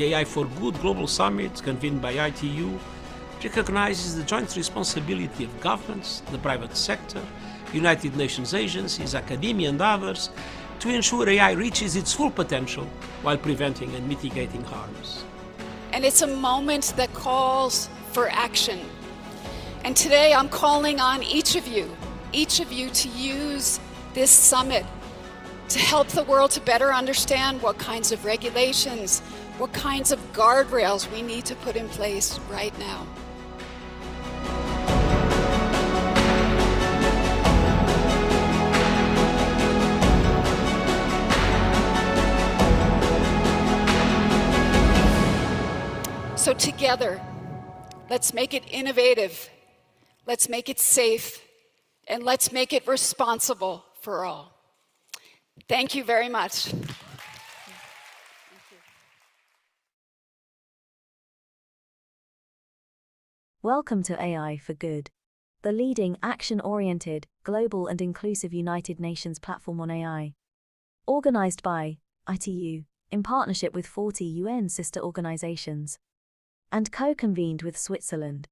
the AI for Good Global Summit, convened by ITU, recognizes the joint responsibility of governments, the private sector, United Nations agencies, academia, and others to ensure AI reaches its full potential while preventing and mitigating harms. And it's a moment that calls for action. And today I'm calling on each of you to use this summit to help the world to better understand what kinds of regulations, what kinds of guardrails we need to put in place right now. So together, let's make it innovative, let's make it safe, and let's make it responsible for all. Thank you very much. Welcome to AI for Good, the leading action-oriented, global and inclusive United Nations platform on AI. Organized by ITU, in partnership with 40 UN sister organizations, and co-convened with Switzerland.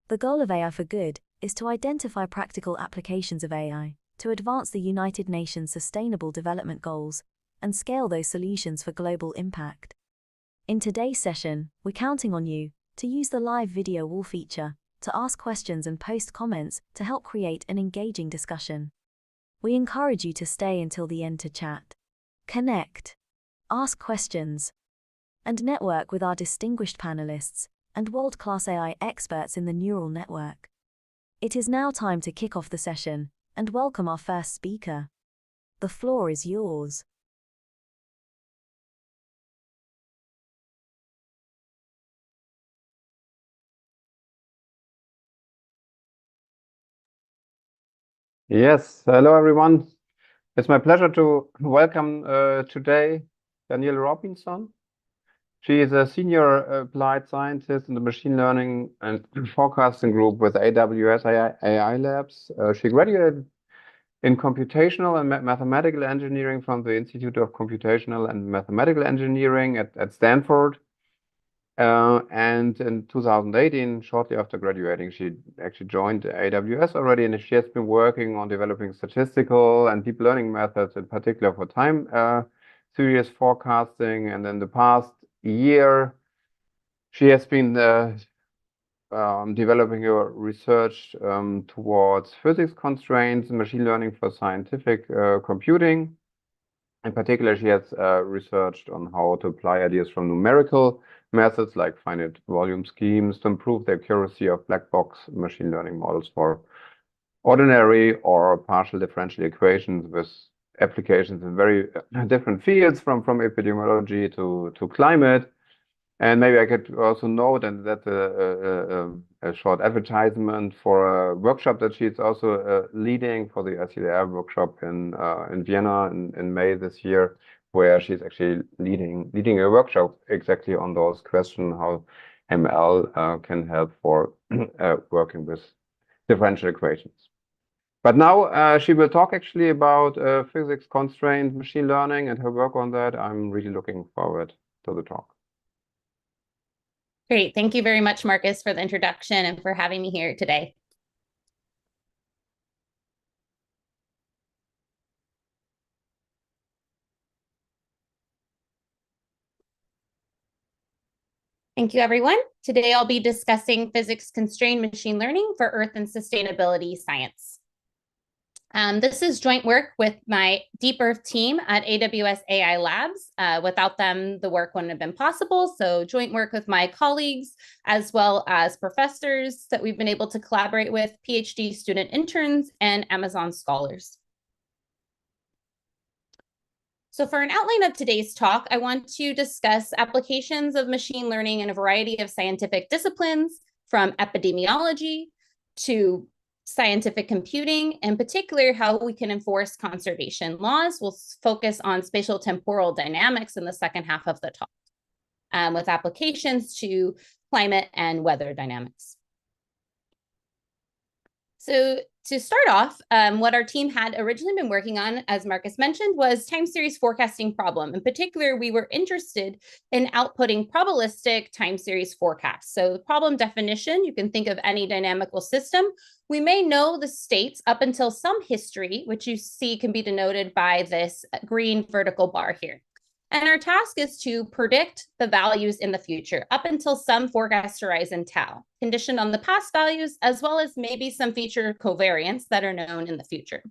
The goal of AI for Good is to identify practical applications of AI to advance the United Nations Sustainable Development Goals and scale those solutions for global impact. In today's session, we're counting on you to use the live video wall feature to ask questions and post comments to help create an engaging discussion. We encourage you to stay until the end to chat, connect, ask questions, and network with our distinguished panelists and world-class AI experts in the neural network. It is now time to kick off the session and welcome our first speaker. The floor is yours. Yes, hello everyone. It's my pleasure to welcome today Danielle Robinson. She is a senior applied scientist in the machine learning and forecasting group with AWS AI Labs. She graduated in computational and mathematical engineering from the Institute of Computational and Mathematical Engineering at Stanford. And in 2018, shortly after graduating, she actually joined AWS already, and she has been working on developing statistical and deep learning methods, in particular for time series forecasting. And in the past year, she has been developing her research towards physics constraints and machine learning for scientific computing. In particular, she has researched on how to apply ideas from numerical methods like finite volume schemes to improve the accuracy of black box machine learning models for ordinary or partial differential equations, with applications in very different fields from epidemiology to climate. And maybe I could also note, and that's a short advertisement for a workshop that she's also leading for the RCDR workshop in Vienna in May this year, where she's actually leading a workshop exactly on those questions, how ML can help for working with differential equations. But now she will talk actually about physics constraint machine learning and her work on that. I'm really looking forward to the talk. Great. Thank you very much, Marcus, for the introduction and for having me here today. Thank you, everyone. Today, I'll be discussing physics-constrained machine learning for Earth and sustainability science. This is joint work with my Deep Earth team at AWS AI Labs. Without them, the work wouldn't have been possible. So joint work with my colleagues, as well as professors that we've been able to collaborate with, PhD student interns, and Amazon scholars. So for an outline of today's talk, I want to discuss applications of machine learning in a variety of scientific disciplines, from epidemiology to scientific computing, in particular, how we can enforce conservation laws. We'll focus on spatial temporal dynamics in the second half of the talk, with applications to climate and weather dynamics. So to start off, what our team had originally been working on, as Marcus mentioned, was time series forecasting problem. In particular, we were interested in outputting probabilistic time series forecasts. So the problem definition, you can think of any dynamical system. We may know the states up until some history, which you see can be denoted by this green vertical bar here. And our task is to predict the values in the future up until some forecast horizon tau, conditioned on the past values, as well as maybe some feature covariants that are known in the future.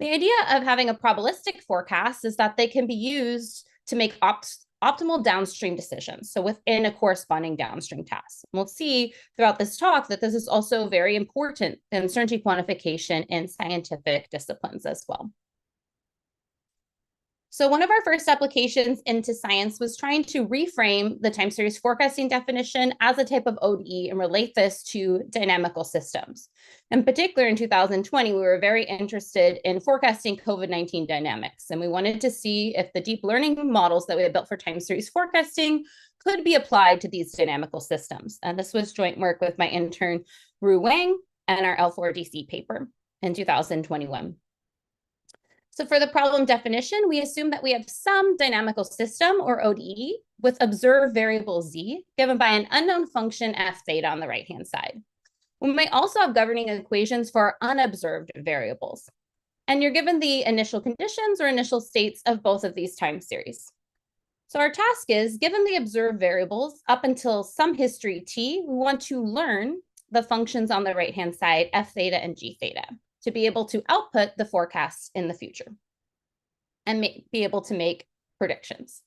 The idea of having a probabilistic forecast is that they can be used to make optimal downstream decisions, so within a corresponding downstream task. We'll see throughout this talk that this is also very important in uncertainty quantification in scientific disciplines as well. So one of our first applications into science was trying to reframe the time series forecasting definition as a type of ODE and relate this to dynamical systems. In particular, in 2020, we were very interested in forecasting COVID-19 dynamics, and we wanted to see if the deep learning models that we had built for time series forecasting could be applied to these dynamical systems. And this was joint work with my intern, Ru Wang, and our L4DC paper in 2021. So for the problem definition, we assume that we have some dynamical system, or ODE, with observed variable z, given by an unknown function f theta on the right-hand side. We might also have governing equations for unobserved variables. And you're given the initial conditions or initial states of both of these time series. So our task is, given the observed variables up until some history t, we want to learn the functions on the right-hand side, f theta and g theta, to be able to output the forecasts in the future and be able to make predictions.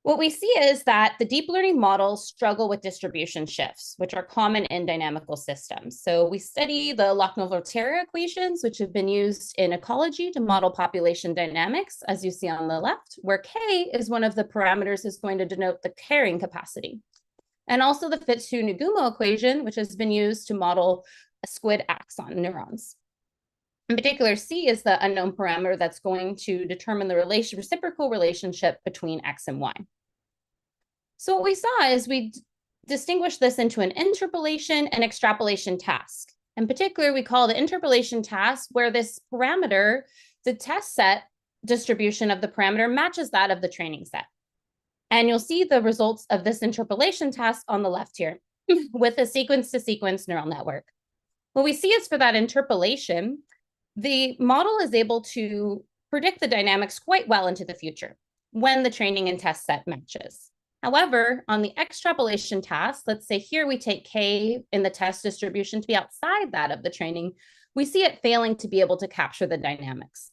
What we see is that the deep learning models struggle with distribution shifts, which are common in dynamical systems. So we study the Lochner-Volterra equations, which have been used in ecology to model population dynamics, as you see on the left, where K is one of the parameters is going to denote the carrying capacity. And also the Fitzhugh-Nagumo equation, which has been used to model squid axon neurons. In particular, C is the unknown parameter that's going to determine the reciprocal relationship between X and Y. So what we saw is we distinguished this into an interpolation and extrapolation task. In particular, we call the interpolation task where this parameter, the test set distribution of the parameter matches that of the training set. And you'll see the results of this interpolation task on the left here with a sequence-to-sequence neural network. What we see is for that interpolation, the model is able to predict the dynamics quite well into the future when the training and test set matches. However, on the extrapolation task, let's say here we take K in the test distribution to be outside that of the training, we see it failing to be able to capture the dynamics,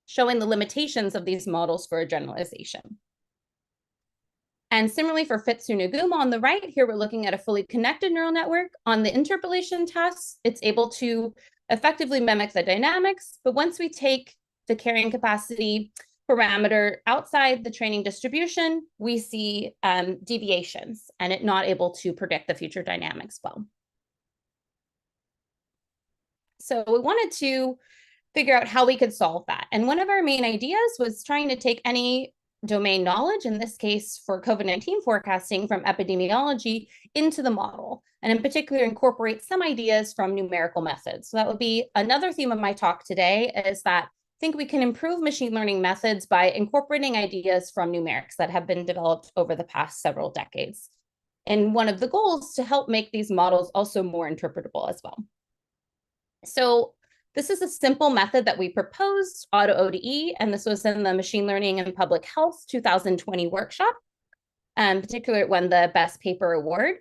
showing the limitations of these models for a generalization. And similarly for Fitzhugh-Nagumo on the right, here we're looking at a fully connected neural network. On the interpolation task, it's able to effectively mimic the dynamics, but once we take the carrying capacity parameter outside the training distribution, we see deviations and it not able to predict the future dynamics well. So we wanted to figure out how we could solve that. And one of our main ideas was trying to take any domain knowledge, in this case for COVID-19 forecasting from epidemiology, into the model, and in particular incorporate some ideas from numerical methods. So that would be another theme of my talk today, is that I think we can improve machine learning methods by incorporating ideas from numerics that have been developed over the past several decades. And one of the goals to help make these models also more interpretable as well. So this is a simple method that we proposed, auto-ODE, and this was in the Machine Learning and Public Health 2020 workshop, particularly it won the Best Paper Award.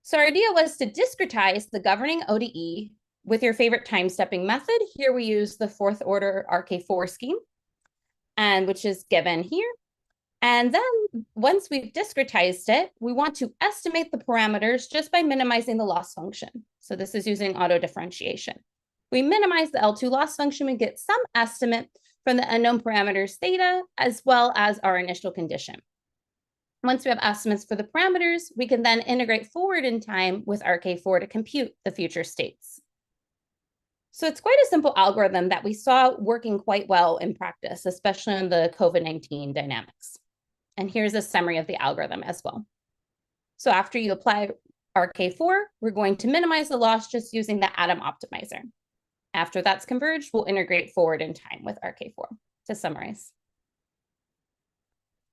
So our idea was to discretize the governing ODE with your favorite time-stepping method. Here we use the fourth order RK4 scheme, and which is given here. And then once we've discretized it, we want to estimate the parameters just by minimizing the loss function. So this is using auto differentiation. We minimize the L2 loss function, we get some estimate from the unknown parameters theta, as well as our initial condition. Once we have estimates for the parameters, we can then integrate forward in time with RK4 to compute the future states. So it's quite a simple algorithm that we saw working quite well in practice, especially in the COVID-19 dynamics. And here's a summary of the algorithm as well. So after you apply RK4, we're going to minimize the loss just using the atom optimizer. After that's converged, we'll integrate forward in time with RK4 to summarize.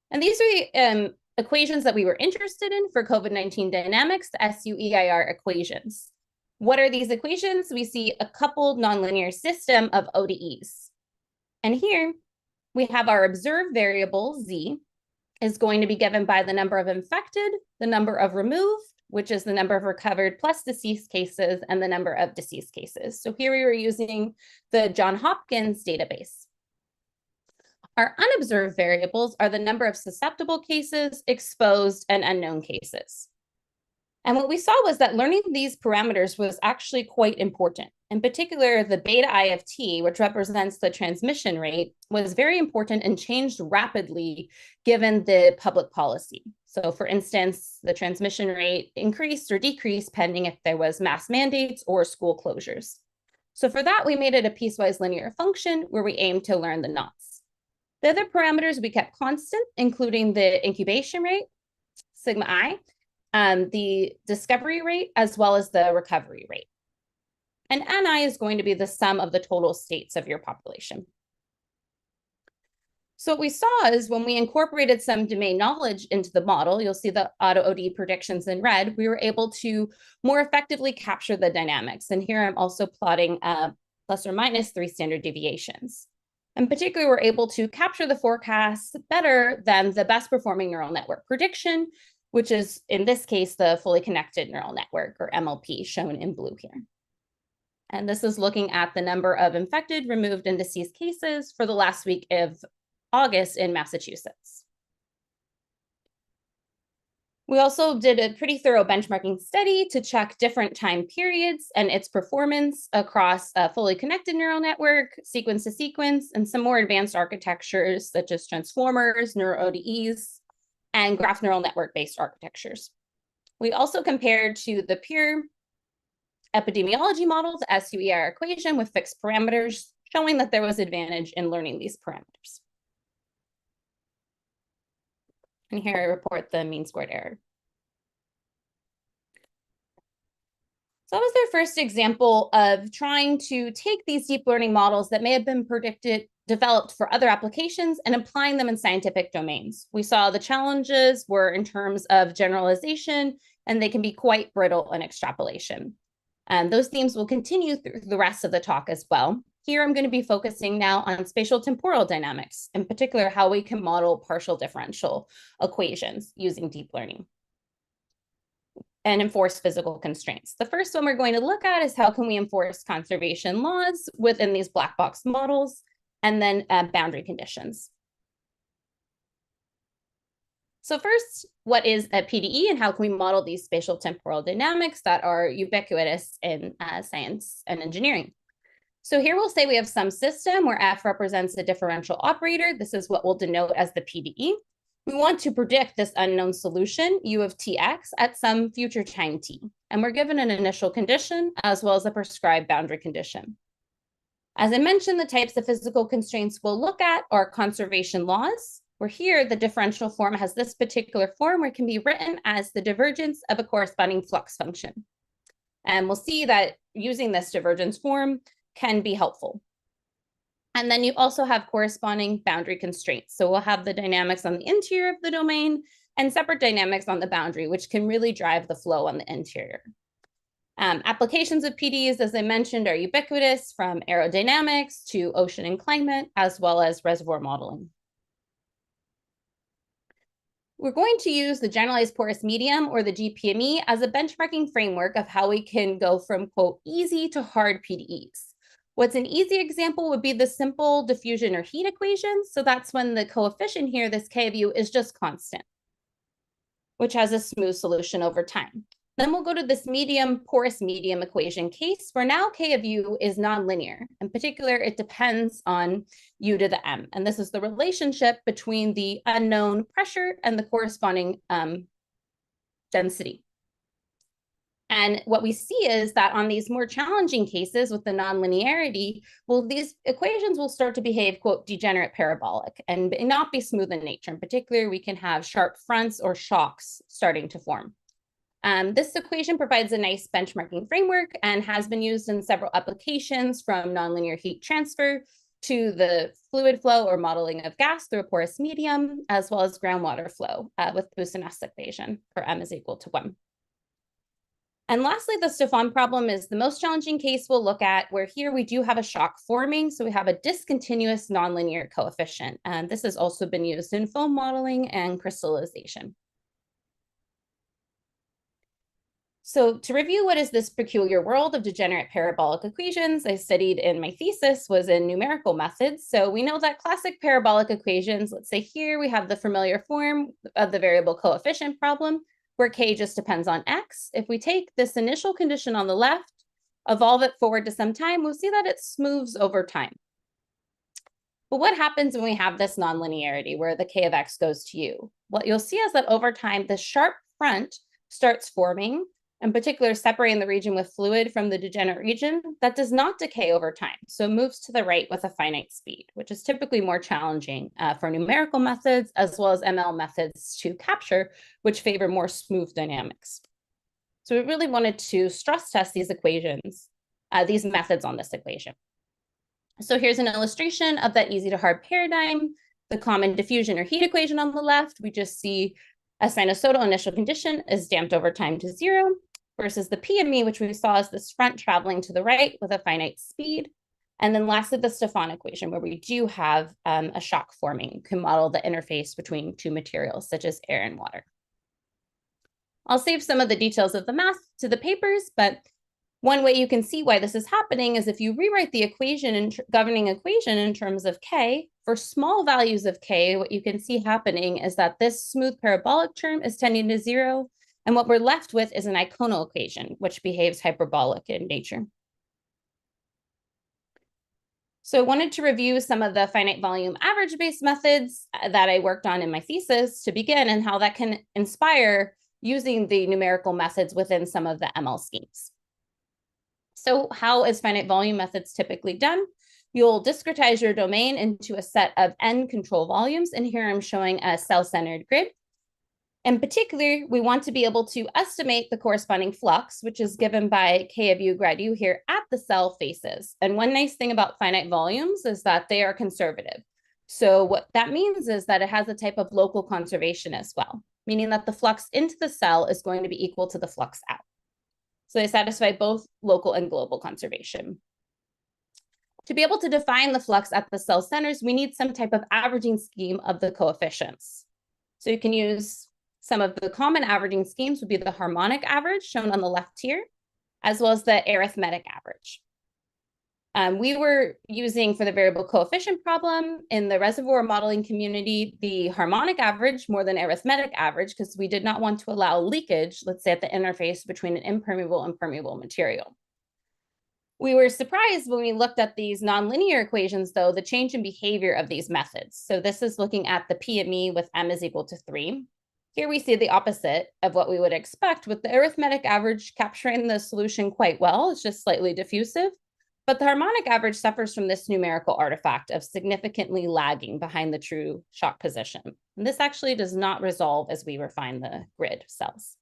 And these are the equations that we were interested in for COVID-19 dynamics, the SU-EIR equations. What are these equations? We see a coupled nonlinear system of ODEs. And here we have our observed variable, Z, is going to be given by the number of infected, the number of removed, which is the number of recovered plus deceased cases, and the number of deceased cases. So here we were using the Johns Hopkins database. Our unobserved variables are the number of susceptible cases, exposed, and unknown cases. And what we saw was that learning these parameters was actually quite important. In particular, the beta IFT, which represents the transmission rate, was very important and changed rapidly given the public policy. So for instance, the transmission rate increased or decreased pending if there was mass mandates or school closures. So for that, we made it a piecewise linear function where we aimed to learn the knots. The other parameters we kept constant, including the incubation rate, sigma I, the discovery rate, as well as the recovery rate. And Ni is going to be the sum of the total states of your population. So what we saw is when we incorporated some domain knowledge into the model, you'll see the auto ODE predictions in red, we were able to more effectively capture the dynamics. And here I'm also plotting plus or minus 3 standard deviations. In particular, we're able to capture the forecasts better than the best performing neural network prediction, which is in this case, the fully connected neural network or MLP shown in blue here. And this is looking at the number of infected, removed, and deceased cases for the last week of August in Massachusetts. We also did a pretty thorough benchmarking study to check different time periods and its performance across a fully connected neural network, sequence to sequence, and some more advanced architectures such as transformers, neuro-ODEs, and graph neural network-based architectures. We also compared to the pure epidemiology model, the SU-EIR equation with fixed parameters, showing that there was advantage in learning these parameters. And here I report the mean squared error. So that was their first example of trying to take these deep learning models that may have been developed for other applications and applying them in scientific domains. We saw the challenges were in terms of generalization, and they can be quite brittle in extrapolation. And those themes will continue through the rest of the talk as well. Here, I'm going to be focusing now on spatial temporal dynamics, in particular, how we can model partial differential equations using deep learning and enforce physical constraints. The first one we're going to look at is how can we enforce conservation laws within these black box models, and then boundary conditions. So first, what is a PDE and how can we model these spatial temporal dynamics that are ubiquitous in science and engineering? So here we'll say we have some system where F represents a differential operator. This is what we'll denote as the PDE. We want to predict this unknown solution, U of Tx, at some future time t. And we're given an initial condition as well as a prescribed boundary condition. As I mentioned, the types of physical constraints we'll look at are conservation laws, where here the differential form has this particular form where it can be written as the divergence of a corresponding flux function. And we'll see that using this divergence form can be helpful. And then you also have corresponding boundary constraints. So we'll have the dynamics on the interior of the domain and separate dynamics on the boundary, which can really drive the flow on the interior. Applications of PDEs, as I mentioned, are ubiquitous from aerodynamics to ocean and climate, as well as reservoir modeling. We're going to use the generalized porous medium, or the GPME, as a benchmarking framework of how we can go from, quote, easy to hard PDEs. What's an easy example would be the simple diffusion or heat equation. So that's when the coefficient here, this K of U, is just constant, which has a smooth solution over time. Then we'll go to this porous medium equation case, where now K of U is nonlinear. In particular, it depends on U to the M. And this is the relationship between the unknown pressure and the corresponding density. And what we see is that on these more challenging cases with the nonlinearity, well, these equations will start to behave, quote, degenerate parabolic and not be smooth in nature. In particular, we can have sharp fronts or shocks starting to form. This equation provides a nice benchmarking framework and has been used in several applications, from nonlinear heat transfer to the fluid flow or modeling of gas through a porous medium, as well as groundwater flow with Boussinesq's equation for m is equal to 1. And lastly, the Stefan problem is the most challenging case we'll look at, where here we do have a shock forming. So we have a discontinuous nonlinear coefficient. And this has also been used in foam modeling and crystallization. So to review, what is this peculiar world of degenerate parabolic equations I studied in my thesis was in numerical methods. So we know that classic parabolic equations, let's say here we have the familiar form of the variable coefficient problem, where k just depends on x. If we take this initial condition on the left, evolve it forward to some time, we'll see that it smooths over time. But what happens when we have this nonlinearity where the k of x goes to u? What you'll see is that over time, the sharp front starts forming, in particular separating the region with fluid from the degenerate region that does not decay over time. So it moves to the right with a finite speed, which is typically more challenging for numerical methods as well as ML methods to capture, which favor more smooth dynamics. So we really wanted to stress test these equations, these methods on this equation. So here's an illustration of that easy to hard paradigm. The common diffusion or heat equation on the left, we just see a sinusoidal initial condition is damped over time to 0, versus the PME, which we saw as this front traveling to the right with a finite speed. And then lastly, the Stefan equation, where we do have a shock forming. You can model the interface between two materials, such as air and water. I'll save some of the details of the math to the papers, but one way you can see why this is happening is if you rewrite the equation, governing equation in terms of k, for small values of k, what you can see happening is that this smooth parabolic term is tending to 0, and what we're left with is an iconal equation, which behaves hyperbolic in nature. So I wanted to review some of the finite volume average-based methods that I worked on in my thesis to begin, and how that can inspire using the numerical methods within some of the ML schemes. So how is finite volume methods typically done? You'll discretize your domain into a set of n control volumes, and here I'm showing a cell-centered grid. In particular, we want to be able to estimate the corresponding flux, which is given by k of u grad u here at the cell faces. And one nice thing about finite volumes is that they are conservative. So what that means is that it has a type of local conservation as well, meaning that the flux into the cell is going to be equal to the flux out. So they satisfy both local and global conservation. To be able to define the flux at the cell centers, we need some type of averaging scheme of the coefficients. So you can use some of the common averaging schemes would be the harmonic average shown on the left here, as well as the arithmetic average. We were using for the variable coefficient problem in the reservoir modeling community, the harmonic average more than arithmetic average, because we did not want to allow leakage, let's say at the interface between an impermeable and permeable material. We were surprised when we looked at these nonlinear equations, though, the change in behavior of these methods. So this is looking at the PME with m is equal to 3. Here we see the opposite of what we would expect, with the arithmetic average capturing the solution quite well. It's just slightly diffusive. But the harmonic average suffers from this numerical artifact of significantly lagging behind the true shock position. And this actually does not resolve as we refine the grid cells.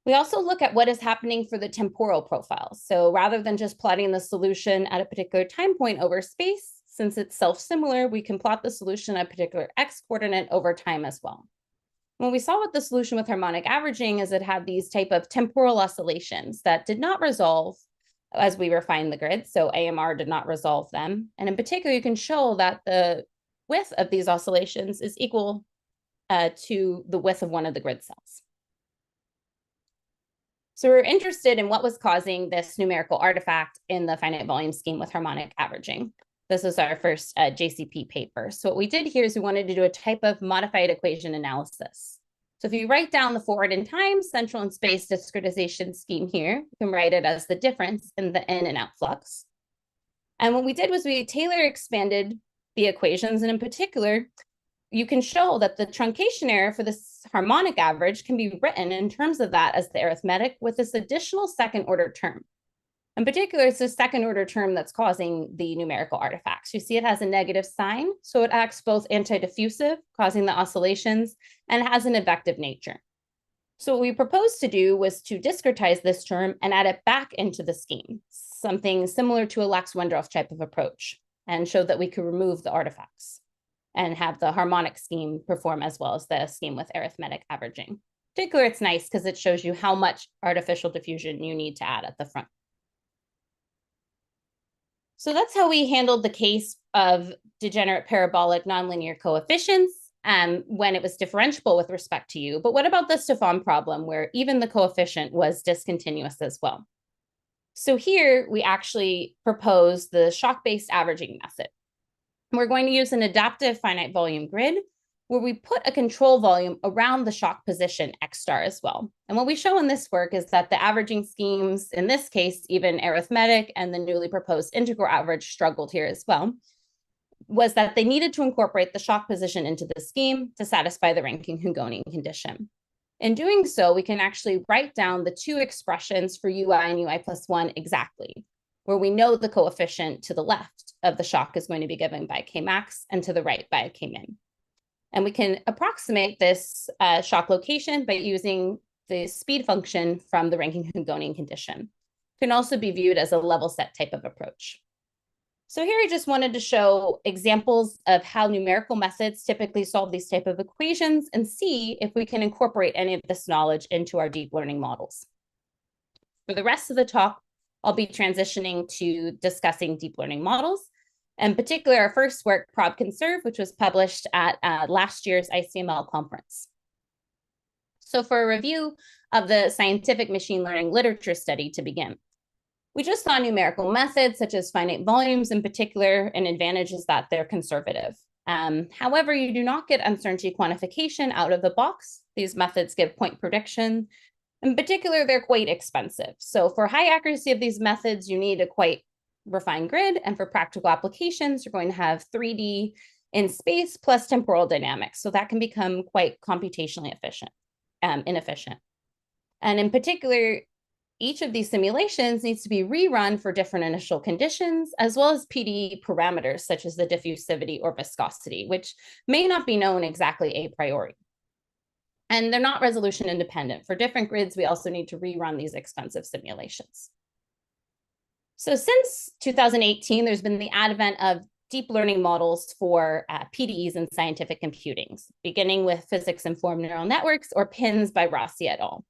We also look at what is happening for the temporal profile. So rather than just plotting the solution at a particular time point over space, since it's self-similar, we can plot the solution at a particular x coordinate over time as well. What we saw with the solution with harmonic averaging is it had these type of temporal oscillations that did not resolve as we refine the grid. So AMR did not resolve them. And in particular, you can show that the width of these oscillations is equal to the width of one of the grid cells. So we're interested in what was causing this numerical artifact in the finite volume scheme with harmonic averaging. This is our first JCP paper. So what we did here is we wanted to do a type of modified equation analysis. So if you write down the forward in time, central and space discretization scheme here, you can write it as the difference in the in and out flux. And what we did was we Taylor expanded the equations, and in particular, you can show that the truncation error for this harmonic average can be written in terms of that as the arithmetic with this additional second order term. In particular, it's the second order term that's causing the numerical artifacts. You see it has a negative sign, so it acts both anti-diffusive, causing the oscillations, and it has an advective nature. So what we proposed to do was to discretize this term and add it back into the scheme, something similar to a Lax-Wendorf type of approach, and show that we could remove the artifacts and have the harmonic scheme perform as well as the scheme with arithmetic averaging. In particular, it's nice because it shows you how much artificial diffusion you need to add at the front. So that's how we handled the case of degenerate parabolic nonlinear coefficients when it was differentiable with respect to u. But what about the Stefan problem where even the coefficient was discontinuous as well? So here we actually propose the shock-based averaging method. We're going to use an adaptive finite volume grid where we put a control volume around the shock position x star as well. And what we show in this work is that the averaging schemes, in this case, even arithmetic and the newly proposed integral average struggled here as well, was that they needed to incorporate the shock position into the scheme to satisfy the Rankine-Hungonian condition. In doing so, we can actually write down the two expressions for ui and ui plus 1 exactly, where we know the coefficient to the left of the shock is going to be given by k max and to the right by k min. And we can approximate this shock location by using the speed function from the Rankine-Hungonian condition. It can also be viewed as a level set type of approach. So here I just wanted to show examples of how numerical methods typically solve these type of equations and see if we can incorporate any of this knowledge into our deep learning models. For the rest of the talk, I'll be transitioning to discussing deep learning models. In particular, our first work, ProbConserve, which was published at last year's ICML conference. So for a review of the scientific machine learning literature study to begin. We just saw numerical methods such as finite volumes in particular, an advantage is that they're conservative. However, you do not get uncertainty quantification out of the box. These methods give point prediction. In particular, they're quite expensive. So for high accuracy of these methods, you need a quite refined grid. And for practical applications, you're going to have 3D in space plus temporal dynamics. So that can become quite computationally inefficient. And in particular, each of these simulations needs to be rerun for different initial conditions, as well as PDE parameters, such as the diffusivity or viscosity, which may not be known exactly a priori. And they're not resolution independent. For different grids, we also need to rerun these expensive simulations. So since 2018, there's been the advent of deep learning models for PDEs in scientific computing, beginning with physics-informed neural networks, or PINs by Rossi et al.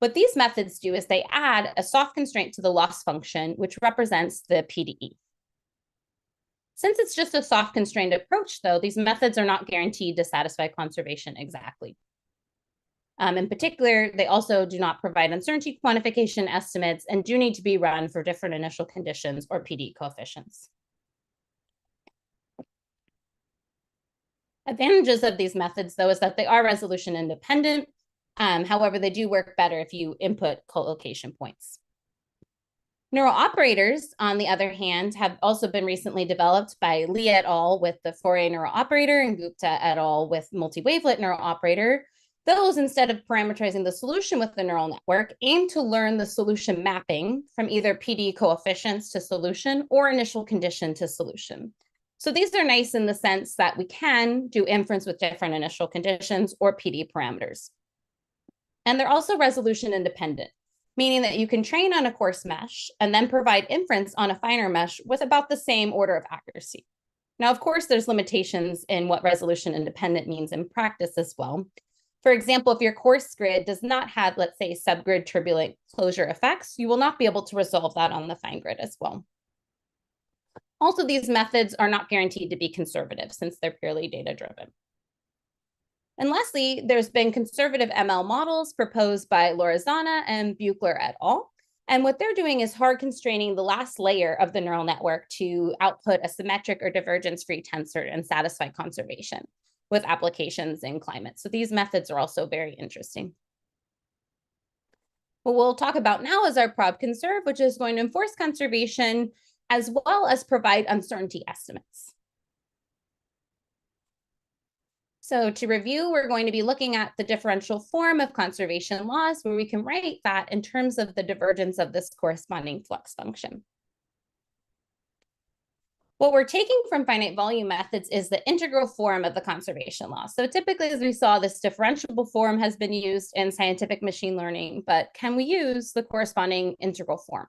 What these methods do is they add a soft constraint to the loss function, which represents the PDE. Since it's just a soft constrained approach, though, these methods are not guaranteed to satisfy conservation exactly. In particular, they also do not provide uncertainty quantification estimates and do need to be run for different initial conditions or PDE coefficients. Advantages of these methods, though, is that they are resolution independent. However, they do work better if you input collocation points. Neural operators, on the other hand, have also been recently developed by Li et al. With the Fourier neural operator and Gupta et al. With multi-wavelet neural operator. Those, instead of parameterizing the solution with the neural network, aim to learn the solution mapping from either PDE coefficients to solution or initial condition to solution. So these are nice in the sense that we can do inference with different initial conditions or PDE parameters. And they're also resolution independent, meaning that you can train on a coarse mesh and then provide inference on a finer mesh with about the same order of accuracy. Now, of course, there's limitations in what resolution independent means in practice as well. For example, if your coarse grid does not have, let's say, subgrid turbulent closure effects, you will not be able to resolve that on the fine grid as well. Also, these methods are not guaranteed to be conservative since they're purely data-driven. And lastly, there's been conservative ML models proposed by Lorenzana and Buchler et al. And what they're doing is hard constraining the last layer of the neural network to output a symmetric or divergence-free tensor and satisfy conservation with applications in climate. So these methods are also very interesting. What we'll talk about now is our ProbConserve, which is going to enforce conservation as well as provide uncertainty estimates. So to review, we're going to be looking at the differential form of conservation laws, where we can write that in terms of the divergence of this corresponding flux function. What we're taking from finite volume methods is the integral form of the conservation law. So typically, as we saw, this differentiable form has been used in scientific machine learning, but can we use the corresponding integral form?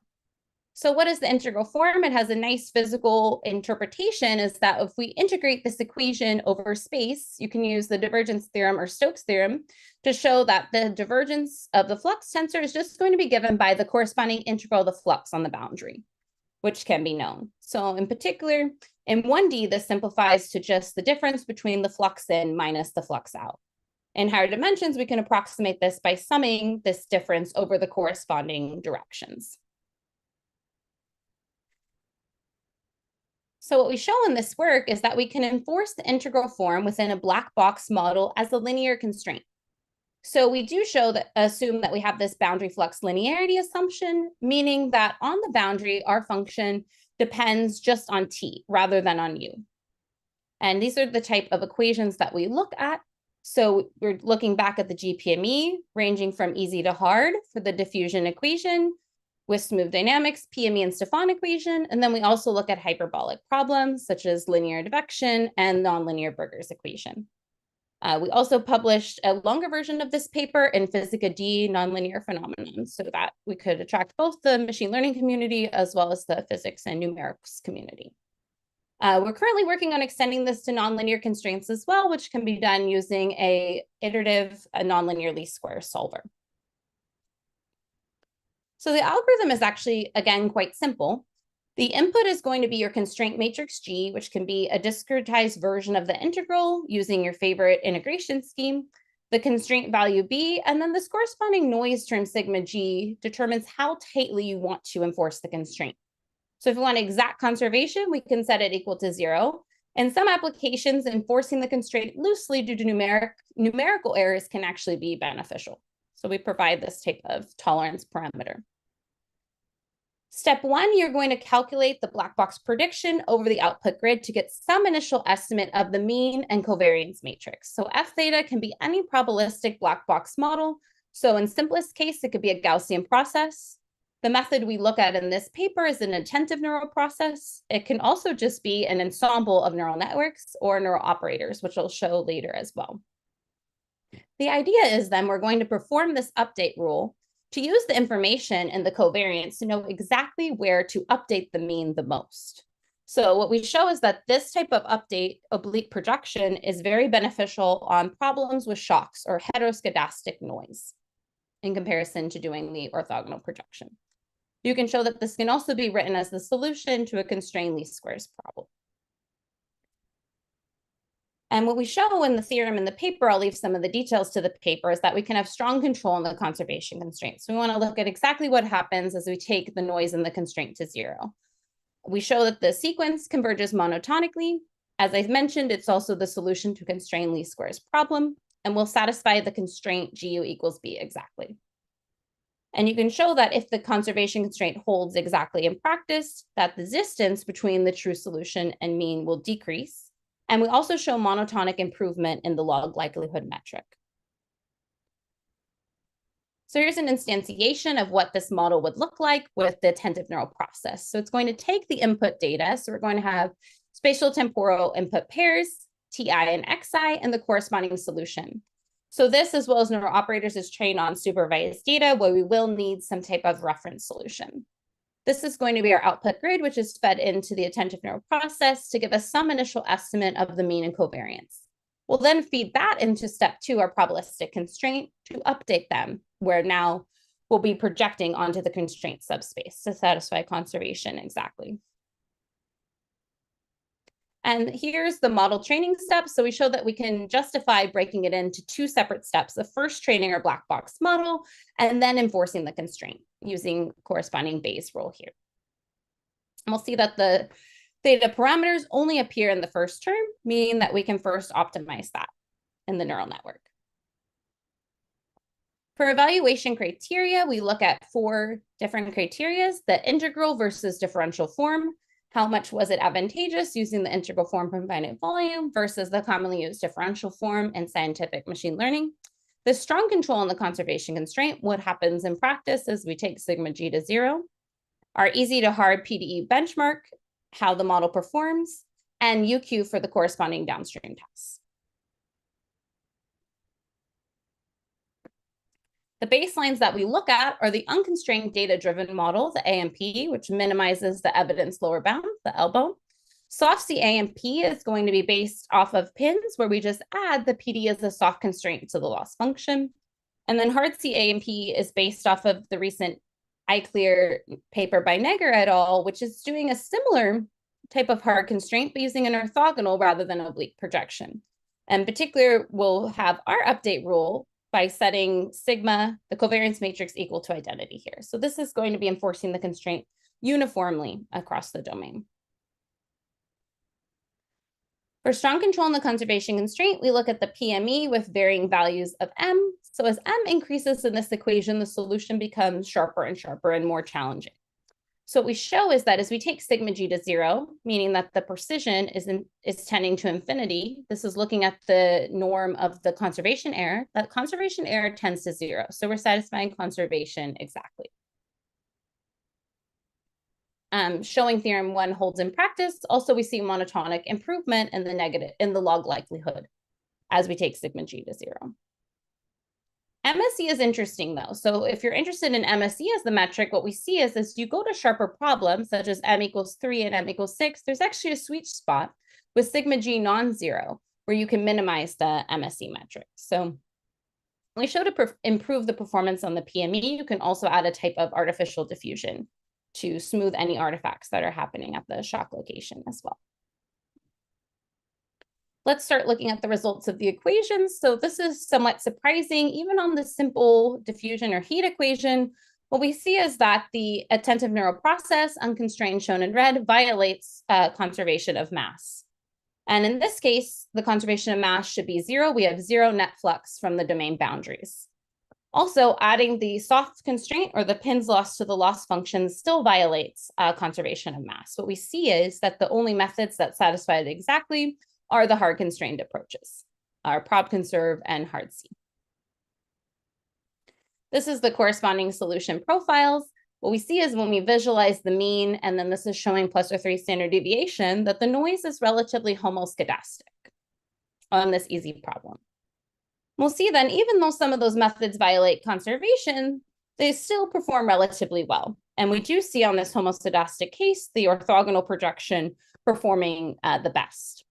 So what is the integral form? It has a nice physical interpretation, is that if we integrate this equation over space, you can use the divergence theorem or Stokes theorem to show that the divergence of the flux tensor is just going to be given by the corresponding integral of the flux on the boundary, which can be known. So in particular, in 1D, this simplifies to just the difference between the flux in minus the flux out. In higher dimensions, we can approximate this by summing this difference over the corresponding directions. So what we show in this work is that we can enforce the integral form within a black box model as a linear constraint. So we do assume that we have this boundary flux linearity assumption, meaning that on the boundary, our function depends just on t rather than on u. And these are the type of equations that we look at. So we're looking back at the GPME, ranging from easy to hard for the diffusion equation, with smooth dynamics, PME and Stefan equation. And then we also look at hyperbolic problems such as linear advection and nonlinear Burger's equation. We also published a longer version of this paper in Physica D nonlinear phenomenon so that we could attract both the machine learning community as well as the physics and numerics community. We're currently working on extending this to nonlinear constraints as well, which can be done using a iterative nonlinear least squares solver. So the algorithm is actually, again, quite simple. The input is going to be your constraint matrix G, which can be a discretized version of the integral using your favorite integration scheme, the constraint value B, and then this corresponding noise term sigma G determines how tightly you want to enforce the constraint. So if we want exact conservation, we can set it equal to 0. In some applications, enforcing the constraint loosely due to numerical errors can actually be beneficial. So we provide this type of tolerance parameter. Step 1, you're going to calculate the black box prediction over the output grid to get some initial estimate of the mean and covariance matrix. So F theta can be any probabilistic black box model. So in simplest case, it could be a Gaussian process. The method we look at in this paper is an attentive neural process. It can also just be an ensemble of neural networks or neural operators, which I'll show later as well. The idea is then we're going to perform this update rule to use the information in the covariance to know exactly where to update the mean the most. So what we show is that this type of update oblique projection is very beneficial on problems with shocks or heteroscedastic noise in comparison to doing the orthogonal projection. You can show that this can also be written as the solution to a constrained least squares problem. And what we show in the theorem in the paper, I'll leave some of the details to the paper, is that we can have strong control in the conservation constraints. So we want to look at exactly what happens as we take the noise in the constraint to 0. We show that the sequence converges monotonically. As I mentioned, it's also the solution to constrained least squares problem, and will satisfy the constraint GU equals B exactly. And you can show that if the conservation constraint holds exactly in practice, that the distance between the true solution and mean will decrease. And we also show monotonic improvement in the log likelihood metric. So here's an instantiation of what this model would look like with the attentive neural process. So it's going to take the input data. So we're going to have spatial temporal input pairs, TI and XI, and the corresponding solution. So this, as well as neural operators, is trained on supervised data where we will need some type of reference solution. This is going to be our output grid, which is fed into the attentive neural process to give us some initial estimate of the mean and covariance. We'll then feed that into step 2, our probabilistic constraint, to update them, where now we'll be projecting onto the constraint subspace to satisfy conservation exactly. And here's the model training steps. So we show that we can justify breaking it into 2 separate steps. The first, training our black box model, and then enforcing the constraint using corresponding Bayes rule here. And we'll see that the theta parameters only appear in the first term, meaning that we can first optimize that in the neural network. For evaluation criteria, we look at 4 different criteria: the integral versus differential form. How much was it advantageous using the integral form from finite volume versus the commonly used differential form in scientific machine learning? The strong control in the conservation constraint, what happens in practice is we take sigma G to 0. Our easy to hard PDE benchmark, how the model performs, and UQ for the corresponding downstream tasks. The baselines that we look at are the unconstrained data-driven model, the AMP, which minimizes the evidence lower bound, the elbow. Soft C AMP is going to be based off of pins, where we just add the PD as a soft constraint to the loss function. And then hard C AMP is based off of the recent iClear paper by Neger et al., which is doing a similar type of hard constraint, but using an orthogonal rather than oblique projection. In particular, we'll have our update rule by setting sigma, the covariance matrix, equal to identity here. So this is going to be enforcing the constraint uniformly across the domain. For strong control in the conservation constraint, we look at the PME with varying values of M. So as M increases in this equation, the solution becomes sharper and sharper and more challenging. So what we show is that as we take sigma g to 0, meaning that the precision is tending to infinity, this is looking at the norm of the conservation error, that conservation error tends to 0. So we're satisfying conservation exactly. Showing theorem 1 holds in practice. Also, we see monotonic improvement in the log likelihood as we take sigma g to 0. MSE is interesting though. So if you're interested in MSE as the metric, what we see is as you go to sharper problems, such as M equals 3 and M equals 6, there's actually a sweet spot with sigma g non-zero, where you can minimize the MSE metric. So we show to improve the performance on the PME, you can also add a type of artificial diffusion to smooth any artifacts that are happening at the shock location as well. Let's start looking at the results of the equations. So this is somewhat surprising. Even on the simple diffusion or heat equation, what we see is that the attentive neural process, unconstrained shown in red, violates conservation of mass. And in this case, the conservation of mass should be 0. We have 0 net flux from the domain boundaries. Also, adding the soft constraint or the pins lost to the loss function still violates conservation of mass. What we see is that the only methods that satisfy it exactly are the hard constrained approaches, our prob conserve and hard C. This is the corresponding solution profiles. What we see is when we visualize the mean, and then this is showing plus or 3 standard deviation, that the noise is relatively homoscedastic on this easy problem. We'll see then, even though some of those methods violate conservation, they still perform relatively well. And we do see on this homoscedastic case, the orthogonal projection performing the best.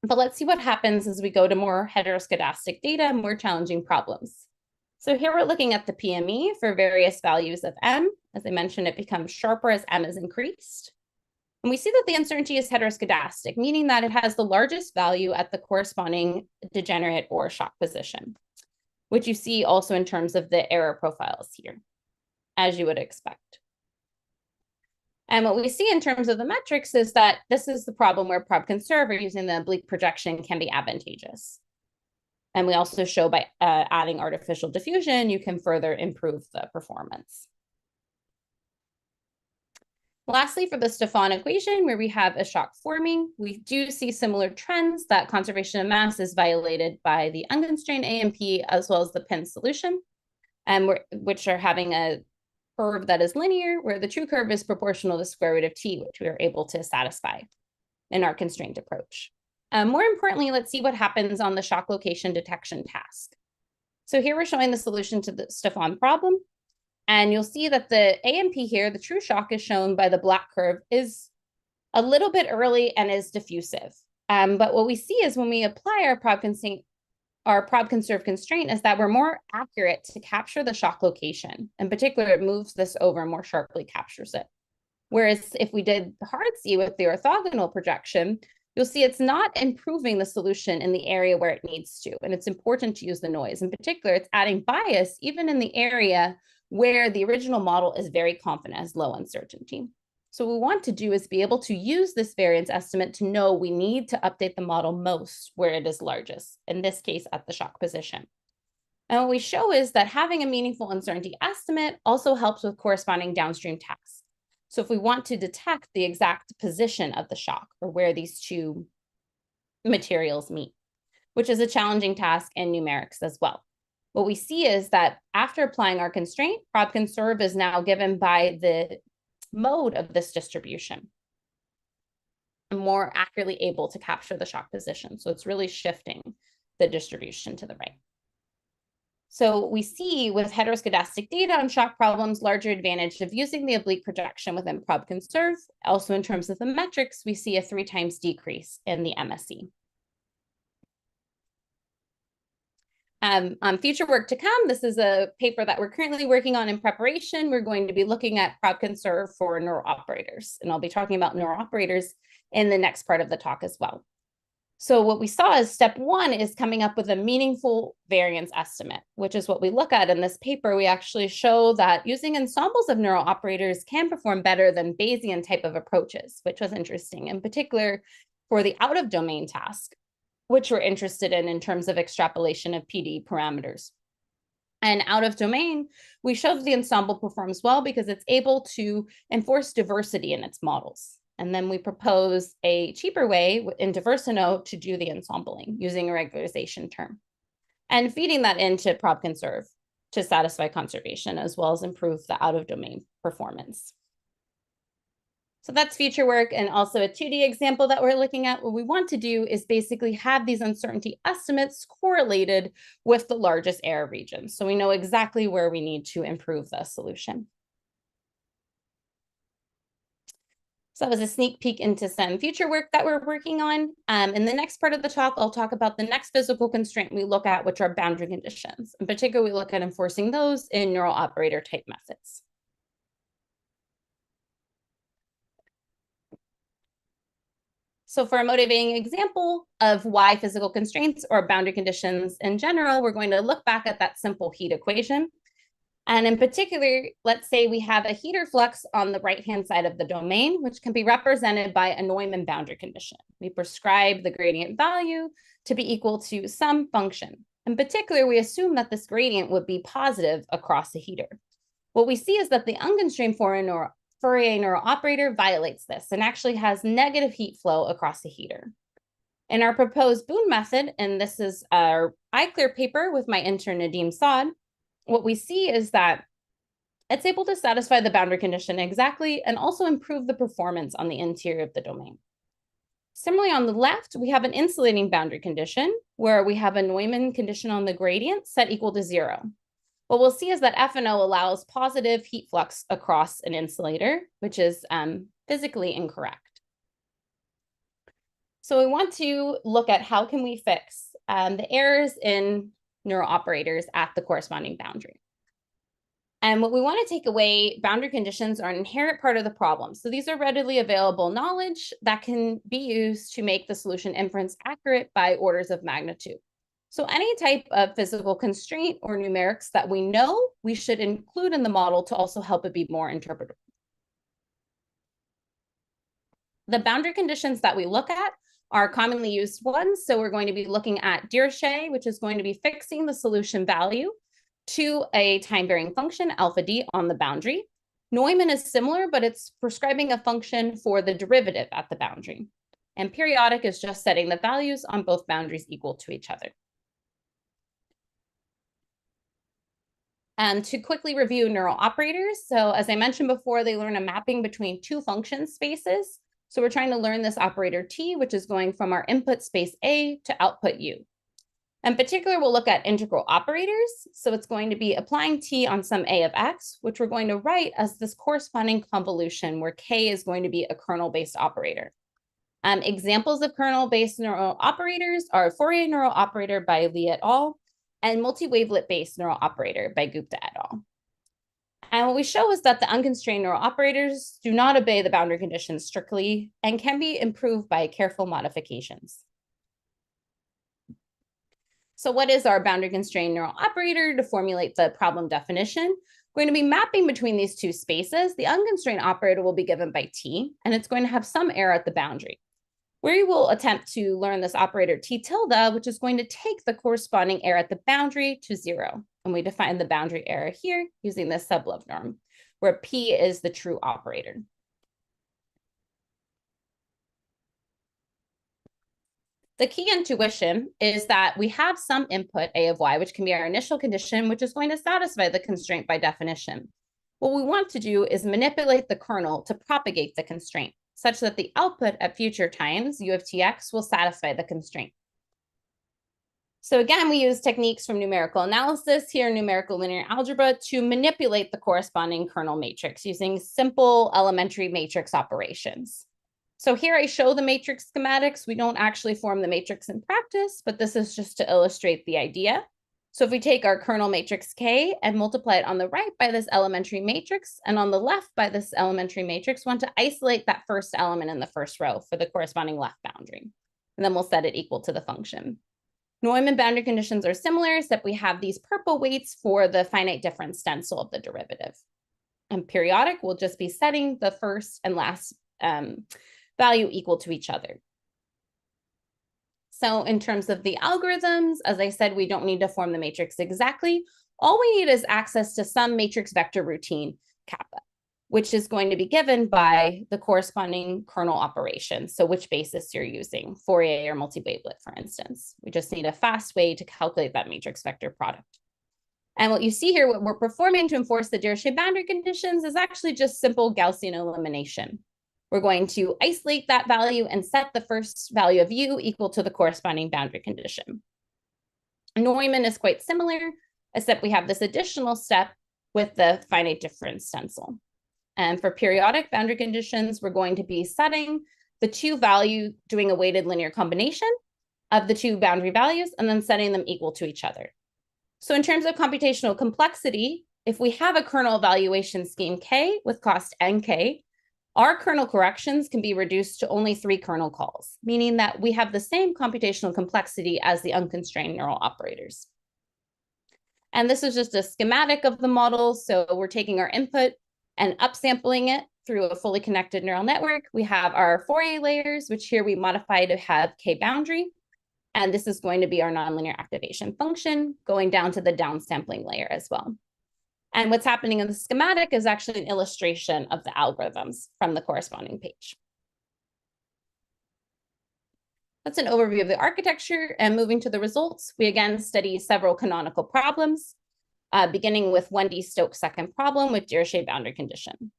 But let's see what happens as we go to more heteroscedastic data, more challenging problems. So here we're looking at the PME for various values of M. As I mentioned, it becomes sharper as M is increased. And we see that the uncertainty is heteroscedastic, meaning that it has the largest value at the corresponding degenerate or shock position, which you see also in terms of the error profiles here, as you would expect. And what we see in terms of the metrics is that this is the problem where prob conserve or using the oblique projection can be advantageous. And we also show by adding artificial diffusion, you can further improve the performance. Lastly, for the Stefan equation, where we have a shock forming, we do see similar trends that conservation of mass is violated by the unconstrained AMP as well as the pin solution, which are having a curve that is linear, where the true curve is proportional to the square root of t, which we are able to satisfy in our constraint approach. More importantly, let's see what happens on the shock location detection task. So here we're showing the solution to the Stefan problem. And you'll see that the AMP here, the true shock is shown by the black curve, is a little bit early and is diffusive. But what we see is when we apply our prob conserve constraint is that we're more accurate to capture the shock location. In particular, it moves this over and more sharply captures it. Whereas if we did hard C with the orthogonal projection, you'll see it's not improving the solution in the area where it needs to. And it's important to use the noise. In particular, it's adding bias even in the area where the original model is very confident, has low uncertainty. So what we want to do is be able to use this variance estimate to know we need to update the model most where it is largest, in this case at the shock position. And what we show is that having a meaningful uncertainty estimate also helps with corresponding downstream tasks. So if we want to detect the exact position of the shock or where these two materials meet, which is a challenging task in numerics as well. What we see is that after applying our constraint, prob conserve is now given by the mode of this distribution. and more accurately able to capture the shock position. So it's really shifting the distribution to the right. So we see with heteroscedastic data on shock problems, larger advantage of using the oblique projection within prob-conserve. Also in terms of the metrics, we see a 3 times decrease in the MSE. On future work to come, this is a paper that we're currently working on in preparation. We're going to be looking at prob-conserve for neural operators, and I'll be talking about neural operators in the next part of the talk as well. So what we saw is step 1 is coming up with a meaningful variance estimate, which is what we look at in this paper. We actually show that using ensembles of neural operators can perform better than Bayesian type of approaches, which was interesting, in particular for the out-of-domain task, which we're interested in terms of extrapolation of PDE parameters. And out of domain, we show that the ensemble performs well because it's able to enforce diversity in its models. And then we propose a cheaper way in Diversino to do the ensembling using a regularization term and feeding that into prob-conserve to satisfy conservation as well as improve the out-of-domain performance. So that's future work and also a 2D example that we're looking at. What we want to do is basically have these uncertainty estimates correlated with the largest error regions. So we know exactly where we need to improve the solution. So that was a sneak peek into some future work that we're working on. In the next part of the talk, I'll talk about the next physical constraint we look at, which are boundary conditions. In particular, we look at enforcing those in neural operator type methods. So for a motivating example of why physical constraints or boundary conditions in general, we're going to look back at that simple heat equation. And in particular, let's say we have a heater flux on the right-hand side of the domain, which can be represented by a Neumann boundary condition. We prescribe the gradient value to be equal to some function. In particular, we assume that this gradient would be positive across the heater. What we see is that the unconstrained Fourier neural operator violates this and actually has negative heat flow across the heater. In our proposed Boone method, and this is our iClear paper with my intern Nadim Saad, what we see is that it's able to satisfy the boundary condition exactly and also improve the performance on the interior of the domain. Similarly, on the left, we have an insulating boundary condition where we have a Neumann condition on the gradient set equal to 0. What we'll see is that FNO allows positive heat flux across an insulator, which is physically incorrect. So we want to look at how can we fix the errors in neural operators at the corresponding boundary. And what we want to take away, boundary conditions are an inherent part of the problem. So these are readily available knowledge that can be used to make the solution inference accurate by orders of magnitude. So any type of physical constraint or numerics that we know, we should include in the model to also help it be more interpretable. The boundary conditions that we look at are commonly used ones. So we're going to be looking at Dirichlet, which is going to be fixing the solution value to a time-varying function, alpha d, on the boundary. Neumann is similar, but it's prescribing a function for the derivative at the boundary. And periodic is just setting the values on both boundaries equal to each other. To quickly review neural operators. So as I mentioned before, they learn a mapping between two function spaces. So we're trying to learn this operator T, which is going from our input space A to output U. In particular, we'll look at integral operators. So it's going to be applying T on some A of X, which we're going to write as this corresponding convolution where K is going to be a kernel-based operator. Examples of kernel-based neural operators are Fourier neural operator by Li et al. And multi-wavelet-based neural operator by Gupta et al. And what we show is that the unconstrained neural operators do not obey the boundary conditions strictly and can be improved by careful modifications. So what is our boundary constrained neural operator? To formulate the problem definition, we're going to be mapping between these two spaces. The unconstrained operator will be given by T, and it's going to have some error at the boundary. We will attempt to learn this operator T tilde, which is going to take the corresponding error at the boundary to 0. And we define the boundary error here using this sublove norm, where P is the true operator. The key intuition is that we have some input A of Y, which can be our initial condition, which is going to satisfy the constraint by definition. What we want to do is manipulate the kernel to propagate the constraint. such that the output at future times, u of tx, will satisfy the constraint. So again, we use techniques from numerical analysis, here numerical linear algebra, to manipulate the corresponding kernel matrix using simple elementary matrix operations. So here I show the matrix schematics. We don't actually form the matrix in practice, but this is just to illustrate the idea. So if we take our kernel matrix K and multiply it on the right by this elementary matrix and on the left by this elementary matrix, we want to isolate that first element in the first row for the corresponding left boundary. And then we'll set it equal to the function. Neumann boundary conditions are similar, except we have these purple weights for the finite difference stencil of the derivative. And periodic will just be setting the first and last value equal to each other. So in terms of the algorithms, as I said, we don't need to form the matrix exactly. All we need is access to some matrix vector routine, kappa, which is going to be given by the corresponding kernel operation. So which basis you're using, Fourier or multi-wavelet, for instance. We just need a fast way to calculate that matrix vector product. And what you see here, what we're performing to enforce the Dirichlet boundary conditions is actually just simple Gaussian elimination. We're going to isolate that value and set the first value of u equal to the corresponding boundary condition. Neumann is quite similar, except we have this additional step with the finite difference stencil. And for periodic boundary conditions, we're going to be setting the two value, doing a weighted linear combination of the two boundary values, and then setting them equal to each other. So in terms of computational complexity, if we have a kernel evaluation scheme K with cost nk, our kernel corrections can be reduced to only 3 kernel calls, meaning that we have the same computational complexity as the unconstrained neural operators. And this is just a schematic of the model. So we're taking our input and upsampling it through a fully connected neural network. We have our Fourier layers, which here we modify to have K boundary. And this is going to be our nonlinear activation function going down to the downsampling layer as well. And what's happening in the schematic is actually an illustration of the algorithms from the corresponding page. That's an overview of the architecture, and moving to the results, we again study several canonical problems, beginning with 1D Stokes second problem with Dirichlet boundary condition.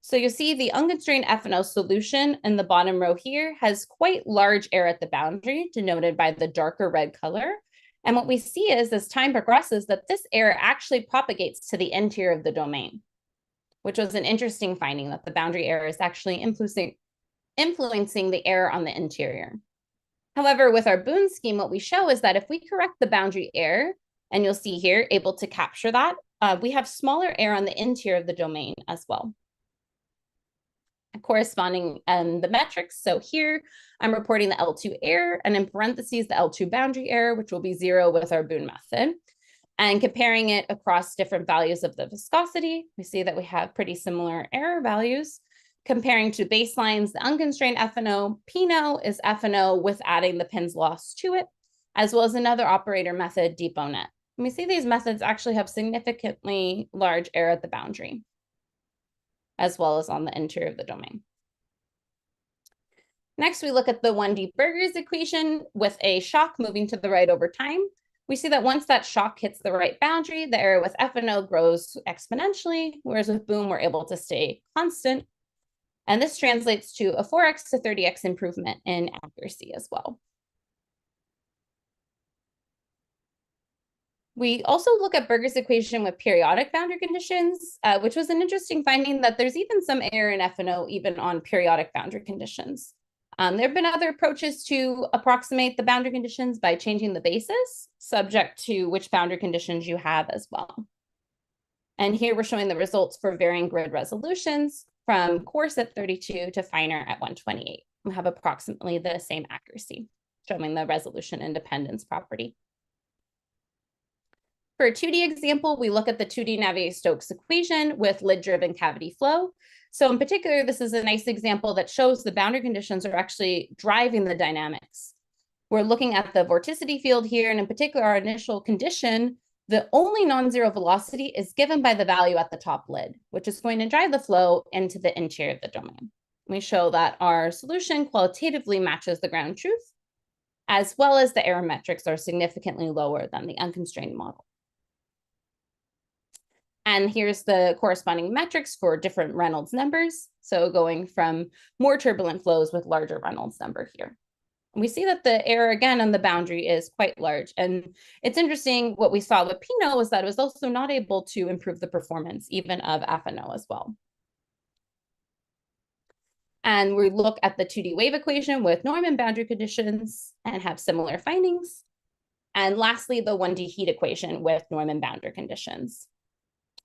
So you see the unconstrained FNO solution in the bottom row here has quite large error at the boundary, denoted by the darker red color. And what we see is, as time progresses, that this error actually propagates to the interior of the domain, which was an interesting finding, that the boundary error is actually influencing the error on the interior. However, with our Boone scheme, what we show is that if we correct the boundary error, and you'll see here, able to capture that, we have smaller error on the interior of the domain as well. Corresponding the metrics. So here I'm reporting the L2 error, and in parentheses, the L2 boundary error, which will be 0 with our Boone method. And comparing it across different values of the viscosity, we see that we have pretty similar error values. Comparing to baselines, the unconstrained FNO, PNO is FNO with adding the pins loss to it, as well as another operator method, DeepONet. And we see these methods actually have significantly large error at the boundary, as well as on the interior of the domain. Next, we look at the 1D Burgers equation with a shock moving to the right over time. We see that once that shock hits the right boundary, the error with FNO grows exponentially, whereas with Boone, we're able to stay constant. And this translates to a 4x to 30x improvement in accuracy as well. We also look at Burgers' equation with periodic boundary conditions, which was an interesting finding that there's even some error in FNO even on periodic boundary conditions. There have been other approaches to approximate the boundary conditions by changing the basis, subject to which boundary conditions you have as well. And here we're showing the results for varying grid resolutions from coarse at 32 to finer at 128. We have approximately the same accuracy, showing the resolution independence property. For a 2D example, we look at the 2D Navier-Stokes equation with lid-driven cavity flow. So in particular, this is a nice example that shows the boundary conditions are actually driving the dynamics. We're looking at the vorticity field here, and in particular, our initial condition, the only non-zero velocity is given by the value at the top lid, which is going to drive the flow into the interior of the domain. We show that our solution qualitatively matches the ground truth, as well as the error metrics are significantly lower than the unconstrained model. And here's the corresponding metrics for different Reynolds numbers. So going from more turbulent flows with larger Reynolds number here. We see that the error again on the boundary is quite large. And it's interesting what we saw with Pinot was that it was also not able to improve the performance even of FNO as well. And we look at the 2D wave equation with Neumann boundary conditions and have similar findings. And lastly, the 1D heat equation with Neumann boundary conditions,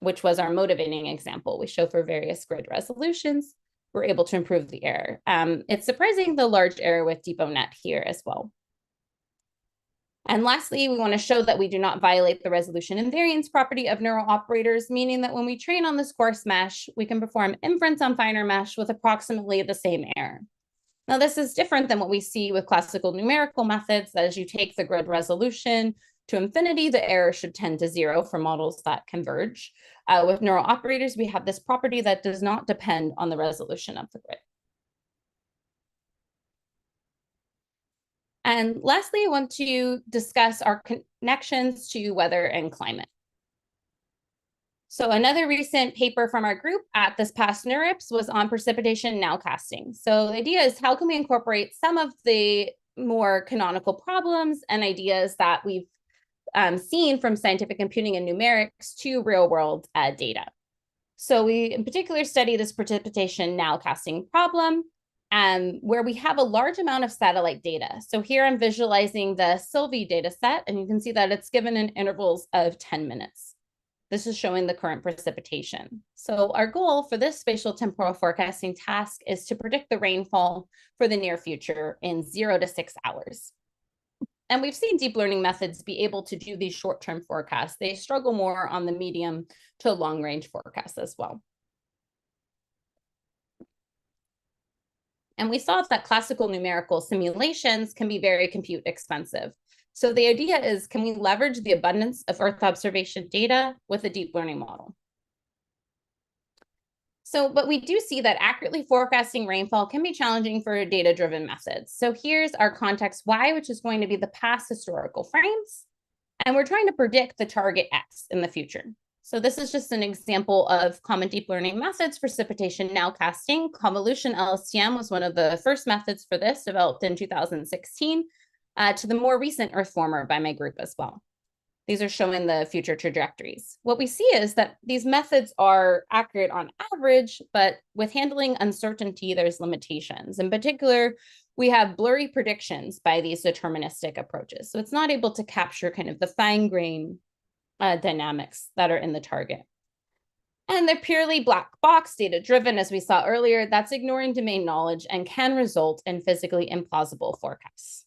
which was our motivating example. We show for various grid resolutions, we're able to improve the error. It's surprising the large error with DeepONet here as well. And lastly, we want to show that we do not violate the resolution invariance property of neural operators, meaning that when we train on this coarse mesh, we can perform inference on finer mesh with approximately the same error. Now, this is different than what we see with classical numerical methods, that as you take the grid resolution to infinity, the error should tend to 0 for models that converge. With neural operators, we have this property that does not depend on the resolution of the grid. And lastly, I want to discuss our connections to weather and climate. So another recent paper from our group at this past NeurIPS was on precipitation nowcasting. So the idea is, how can we incorporate some of the more canonical problems and ideas that we've seen from scientific computing and numerics to real world data. So we in particular study this precipitation nowcasting problem where we have a large amount of satellite data. So here I'm visualizing the Sylvie data set, and you can see that it's given in intervals of 10 minutes. This is showing the current precipitation. So our goal for this spatial temporal forecasting task is to predict the rainfall for the near future in 0 to 6 hours. And we've seen deep learning methods be able to do these short-term forecasts. They struggle more on the medium to long-range forecasts as well. And we saw that classical numerical simulations can be very compute expensive. So the idea is, can we leverage the abundance of Earth observation data with a deep learning model? So, but we do see that accurately forecasting rainfall can be challenging for data-driven methods. So here's our context Y, which is going to be the past historical frames. And we're trying to predict the target X in the future. So this is just an example of common deep learning methods for precipitation nowcasting. Convolution LSTM was one of the first methods for this, developed in 2016, to the more recent Earthformer by my group as well. These are showing the future trajectories. What we see is that these methods are accurate on average, but with handling uncertainty, there's limitations. In particular, we have blurry predictions by these deterministic approaches. So it's not able to capture kind of the fine-grained dynamics that are in the target. And they're purely black box data-driven, as we saw earlier. That's ignoring domain knowledge and can result in physically implausible forecasts.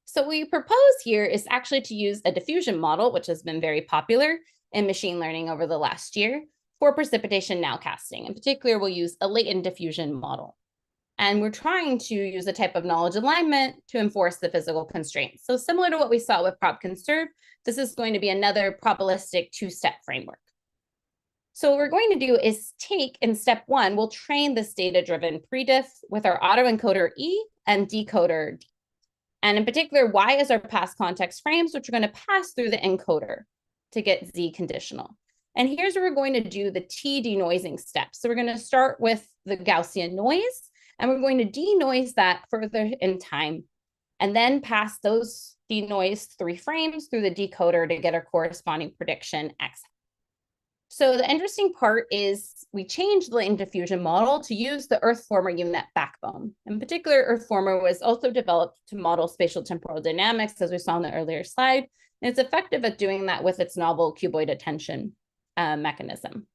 So what we propose here is actually to use a diffusion model, which has been very popular in machine learning over the last year, for precipitation nowcasting. In particular, we'll use a latent diffusion model. And we're trying to use a type of knowledge alignment to enforce the physical constraints. So similar to what we saw with ProbConserve, this is going to be another probabilistic two-step framework. So what we're going to do is take, in step 1, we'll train this data-driven prediff with our autoencoder E and decoder D. And in particular, Y is our past context frames, which are going to pass through the encoder to get Z conditional. And here's where we're going to do the T denoising steps. So we're going to start with the Gaussian noise, and we're going to denoise that further in time, and then pass those denoised 3 frames through the decoder to get our corresponding prediction X. So the interesting part is we changed the latent diffusion model to use the Earthformer UNet backbone. In particular, Earthformer was also developed to model spatial temporal dynamics, as we saw in the earlier slide. And it's effective at doing that with its novel cuboid attention mechanism.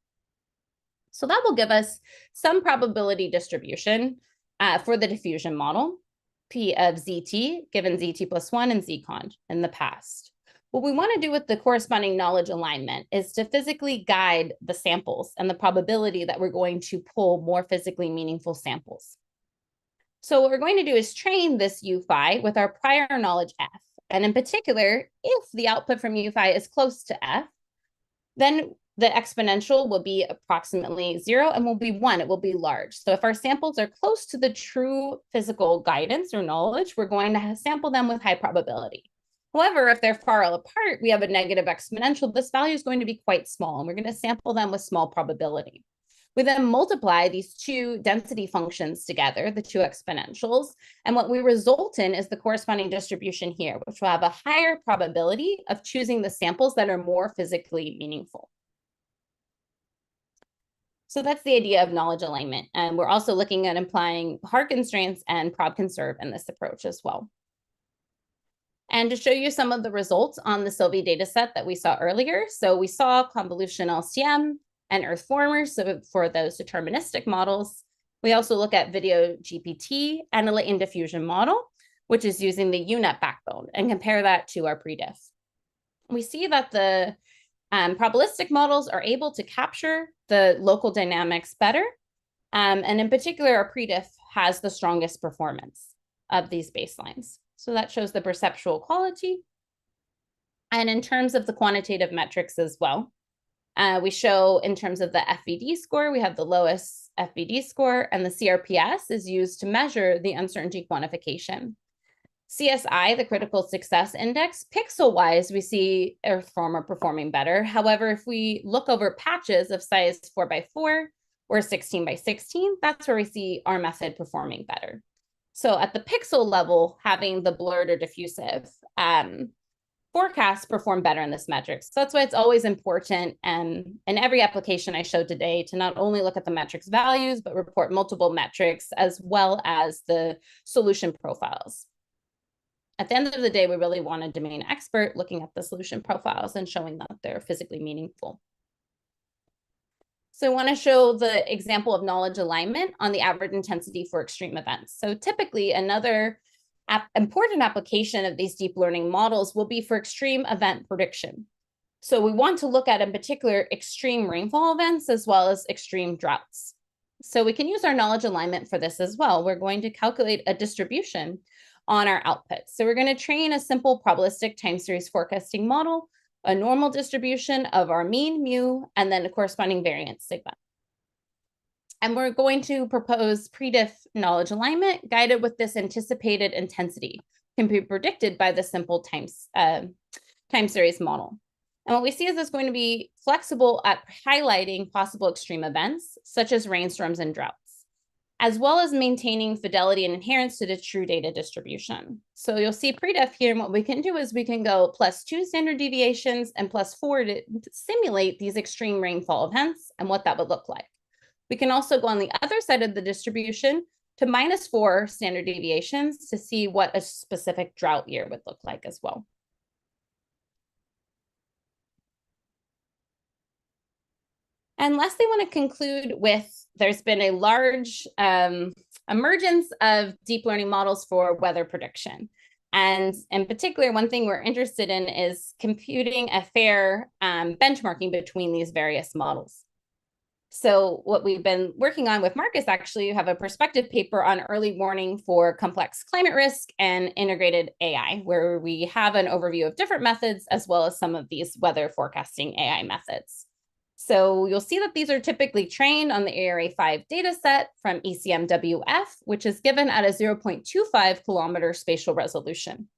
So that will give us some probability distribution for the diffusion model, P of ZT, given ZT plus 1 and ZCon in the past. What we want to do with the corresponding knowledge alignment is to physically guide the samples and the probability that we're going to pull more physically meaningful samples. So what we're going to do is train this U-phi with our prior knowledge F. And in particular, if the output from U-phi is close to F, then the exponential will be approximately 0 and will be 1, it will be large. So if our samples are close to the true physical guidance or knowledge, we're going to sample them with high probability. However, if they're far apart, we have a negative exponential. This value is going to be quite small, and we're going to sample them with small probability. We then multiply these two density functions together, the two exponentials, and what we result in is the corresponding distribution here, which will have a higher probability of choosing the samples that are more physically meaningful. So that's the idea of knowledge alignment. And we're also looking at applying hard constraints and prob conserve in this approach as well. And to show you some of the results on the Sylvie dataset that we saw earlier. So we saw convolution LCM and Earth formers, so for those deterministic models. We also look at video GPT and a latent diffusion model, which is using the UNet backbone, and compare that to our prediff. We see that the probabilistic models are able to capture the local dynamics better. And in particular, our prediff has the strongest performance of these baselines. So that shows the perceptual quality. And in terms of the quantitative metrics as well, we show in terms of the FVD score, we have the lowest FVD score, and the CRPS is used to measure the uncertainty quantification. CSI, the critical success index, pixel-wise, we see Earth former performing better. However, if we look over patches of size 4x4 or 16x16, that's where we see our method performing better. So at the pixel level, having the blurred or diffusive forecasts perform better in this metric. So that's why it's always important, and in every application I showed today, to not only look at the metrics values, but report multiple metrics as well as the solution profiles. At the end of the day, we really want a domain expert looking at the solution profiles and showing that they're physically meaningful. So I want to show the example of knowledge alignment on the average intensity for extreme events. So typically another important application of these deep learning models will be for extreme event prediction. So we want to look at, in particular, extreme rainfall events as well as extreme droughts. So we can use our knowledge alignment for this as well. We're going to calculate a distribution on our output. So we're going to train a simple probabilistic time series forecasting model, a normal distribution of our mean, mu, and then a corresponding variance, sigma. And we're going to propose prediff knowledge alignment guided with this anticipated intensity, can be predicted by the simple time series model. And what we see is it's going to be flexible at highlighting possible extreme events, such as rainstorms and droughts, as well as maintaining fidelity and adherence to the true data distribution. So you'll see prediff here, and what we can do is we can go +2 standard deviations and +4 to simulate these extreme rainfall events and what that would look like. We can also go on the other side of the distribution to -4 standard deviations to see what a specific drought year would look like as well. And lastly, I want to conclude with, there's been a large emergence of deep learning models for weather prediction. And in particular, one thing we're interested in is computing a fair benchmarking between these various models. So what we've been working on with Marcus, actually, you have a perspective paper on early warning for complex climate risk and integrated AI, where we have an overview of different methods as well as some of these weather forecasting AI methods. So you'll see that these are typically trained on the ARA5 dataset from ECMWF, which is given at a 0.25 kilometer spatial resolution.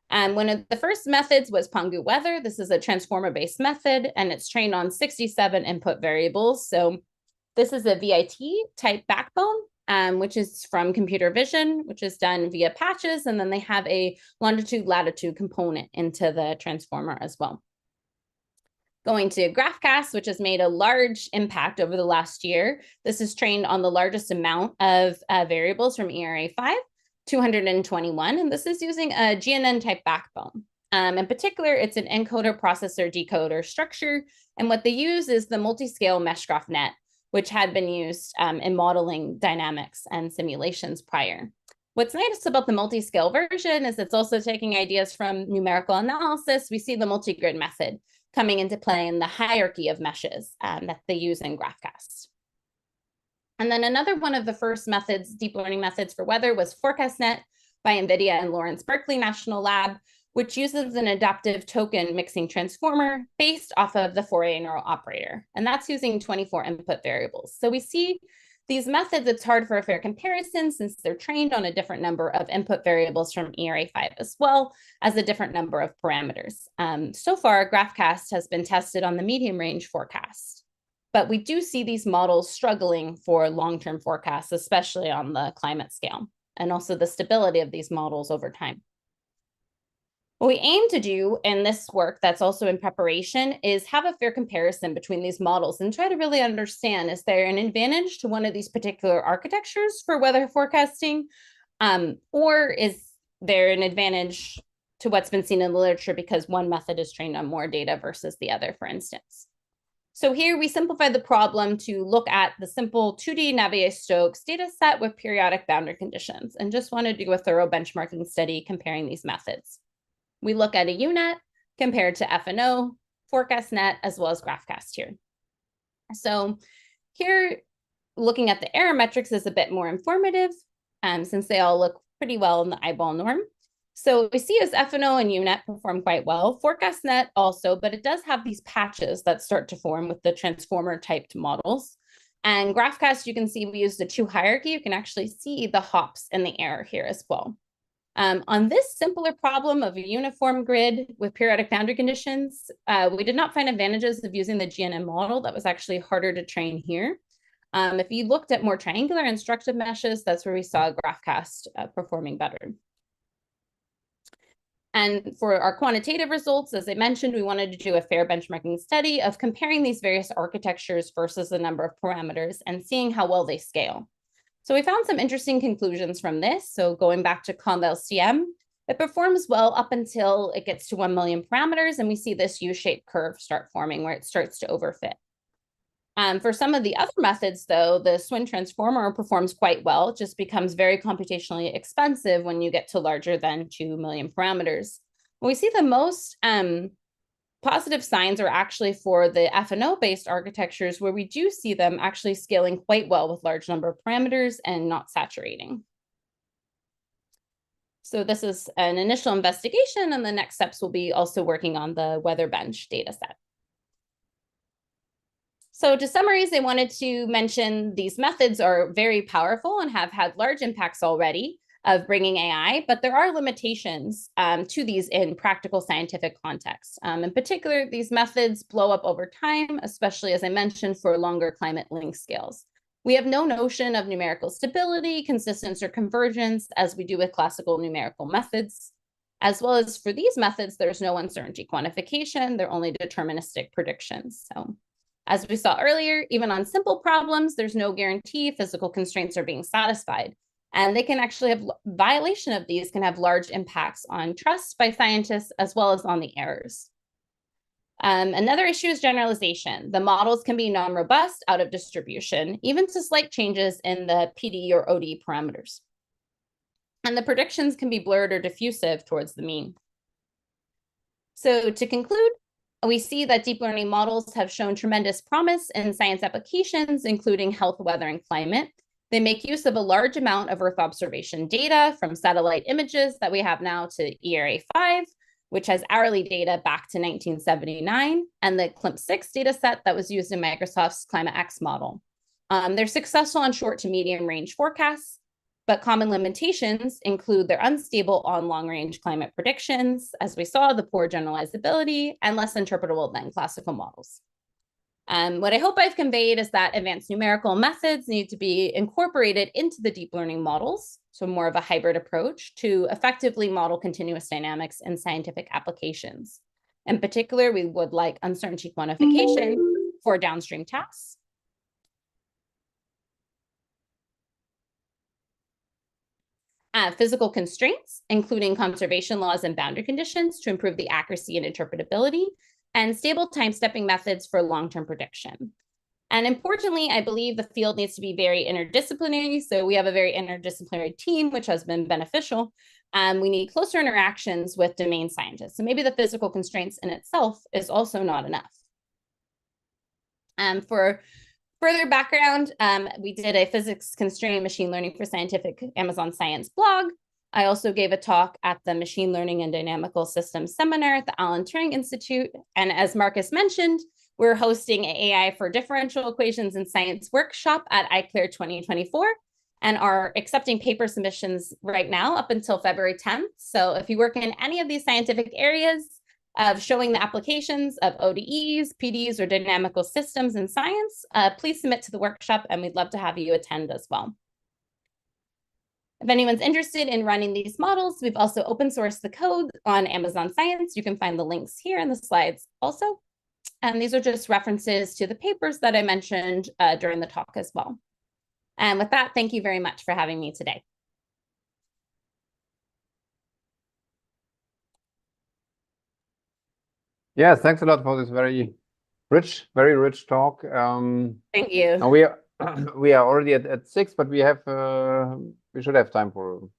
And one of the first methods was Pangu weather. This is a transformer-based method, and it's trained on 67 input variables. So this is a VIT type backbone, which is from computer vision, which is done via patches. And then they have a longitude-latitude component into the transformer as well. Going to GraphCast, which has made a large impact over the last year. This is trained on the largest amount of variables from ERA5, 221, and this is using a GNN type backbone. In particular, it's an encoder processor decoder structure, and what they use is the multi-scale mesh graph net, which had been used in modeling dynamics and simulations prior. What's nice about the multi-scale version is it's also taking ideas from numerical analysis. We see the multi-grid method coming into play in the hierarchy of meshes that they use in GraphCast. And then another one of the first methods, deep learning methods for weather, was ForecastNet by NVIDIA and Lawrence Berkeley National Lab, which uses an adaptive token mixing transformer based off of the Fourier neural operator. And that's using 24 input variables. So we see These methods, it's hard for a fair comparison since they're trained on a different number of input variables from ERA5 as well as a different number of parameters. So far, GraphCast has been tested on the medium range forecast, but we do see these models struggling for long-term forecasts, especially on the climate scale, and also the stability of these models over time. What we aim to do in this work that's also in preparation is have a fair comparison between these models and try to really understand, is there an advantage to one of these particular architectures for weather forecasting, or is there an advantage to what's been seen in the literature because one method is trained on more data versus the other, for instance. So here we simplified the problem to look at the simple 2D Navier-Stokes data set with periodic boundary conditions and just want to do a thorough benchmarking study comparing these methods. We look at a UNet compared to FNO, ForecastNet, as well as GraphCast here. So here, looking at the error metrics is a bit more informative since they all look pretty well in the eyeball norm. So we see as FNO and UNet perform quite well, ForecastNet also, but it does have these patches that start to form with the transformer typed models. And GraphCast, you can see we use the 2 hierarchy. You can actually see the hops in the error here as well. On this simpler problem of a uniform grid with periodic boundary conditions, we did not find advantages of using the GNM model. That was actually harder to train here. If you looked at more triangular and structured meshes, that's where we saw GraphCast performing better. And for our quantitative results, as I mentioned, we wanted to do a fair benchmarking study of comparing these various architectures versus the number of parameters and seeing how well they scale. So we found some interesting conclusions from this. So going back to conv-LCM, it performs well up until it gets to 1 million parameters, and we see this U-shaped curve start forming where it starts to overfit. For some of the other methods, though, the Swin transformer performs quite well. It just becomes very computationally expensive when you get to larger than 2 million parameters. We see the most positive signs are actually for the FNO-based architectures, where we do see them actually scaling quite well with large number of parameters and not saturating. So this is an initial investigation, and the next steps will be also working on the weather bench data set. So to summarize, I wanted to mention these methods are very powerful and have had large impacts already of bringing AI, but there are limitations to these in practical scientific contexts. In particular, these methods blow up over time, especially, as I mentioned, for longer climate length scales. We have no notion of numerical stability, consistency, or convergence as we do with classical numerical methods. As well as for these methods, there's no uncertainty quantification, they're only deterministic predictions. So as we saw earlier, even on simple problems, there's no guarantee physical constraints are being satisfied. And they can actually have violation of these can have large impacts on trust by scientists as well as on the errors. Another issue is generalization. The models can be non-robust out of distribution, even to slight changes in the PDE or ODE parameters. And the predictions can be blurred or diffusive towards the mean. So to conclude, we see that deep learning models have shown tremendous promise in science applications, including health, weather, and climate. They make use of a large amount of Earth observation data from satellite images that we have now to ERA5, which has hourly data back to 1979, and the CLIMP6 data set that was used in Microsoft's ClimateX model. They're successful on short to medium range forecasts, but common limitations include their unstable on long range climate predictions, as we saw, the poor generalizability, and less interpretable than classical models. What I hope I've conveyed is that advanced numerical methods need to be incorporated into the deep learning models, so more of a hybrid approach to effectively model continuous dynamics in scientific applications. In particular, we would like uncertainty quantification for downstream tasks. Physical constraints, including conservation laws and boundary conditions to improve the accuracy and interpretability, and stable time-stepping methods for long-term prediction. And importantly, I believe the field needs to be very interdisciplinary. So we have a very interdisciplinary team, which has been beneficial. We need closer interactions with domain scientists. So maybe the physical constraints in itself is also not enough. For further background, we did a physics constrained machine learning for scientific Amazon Science blog. I also gave a talk at the Machine Learning and Dynamical Systems Seminar at the Alan Turing Institute. And as Marcus mentioned, we're hosting an AI for differential equations in science workshop at iClear 2024 and are accepting paper submissions right now up until February 10th. So if you work in any of these scientific areas of showing the applications of ODEs, PDEs, or dynamical systems in science, please submit to the workshop and we'd love to have you attend as well. If anyone's interested in running these models, we've also open sourced the code on Amazon Science. You can find the links here in the slides also. And these are just references to the papers that I mentioned during the talk as well. And with that, thank you very much for having me today. Yes, thanks a lot for this very rich talk. Thank you. We are already at 6, but we should have time for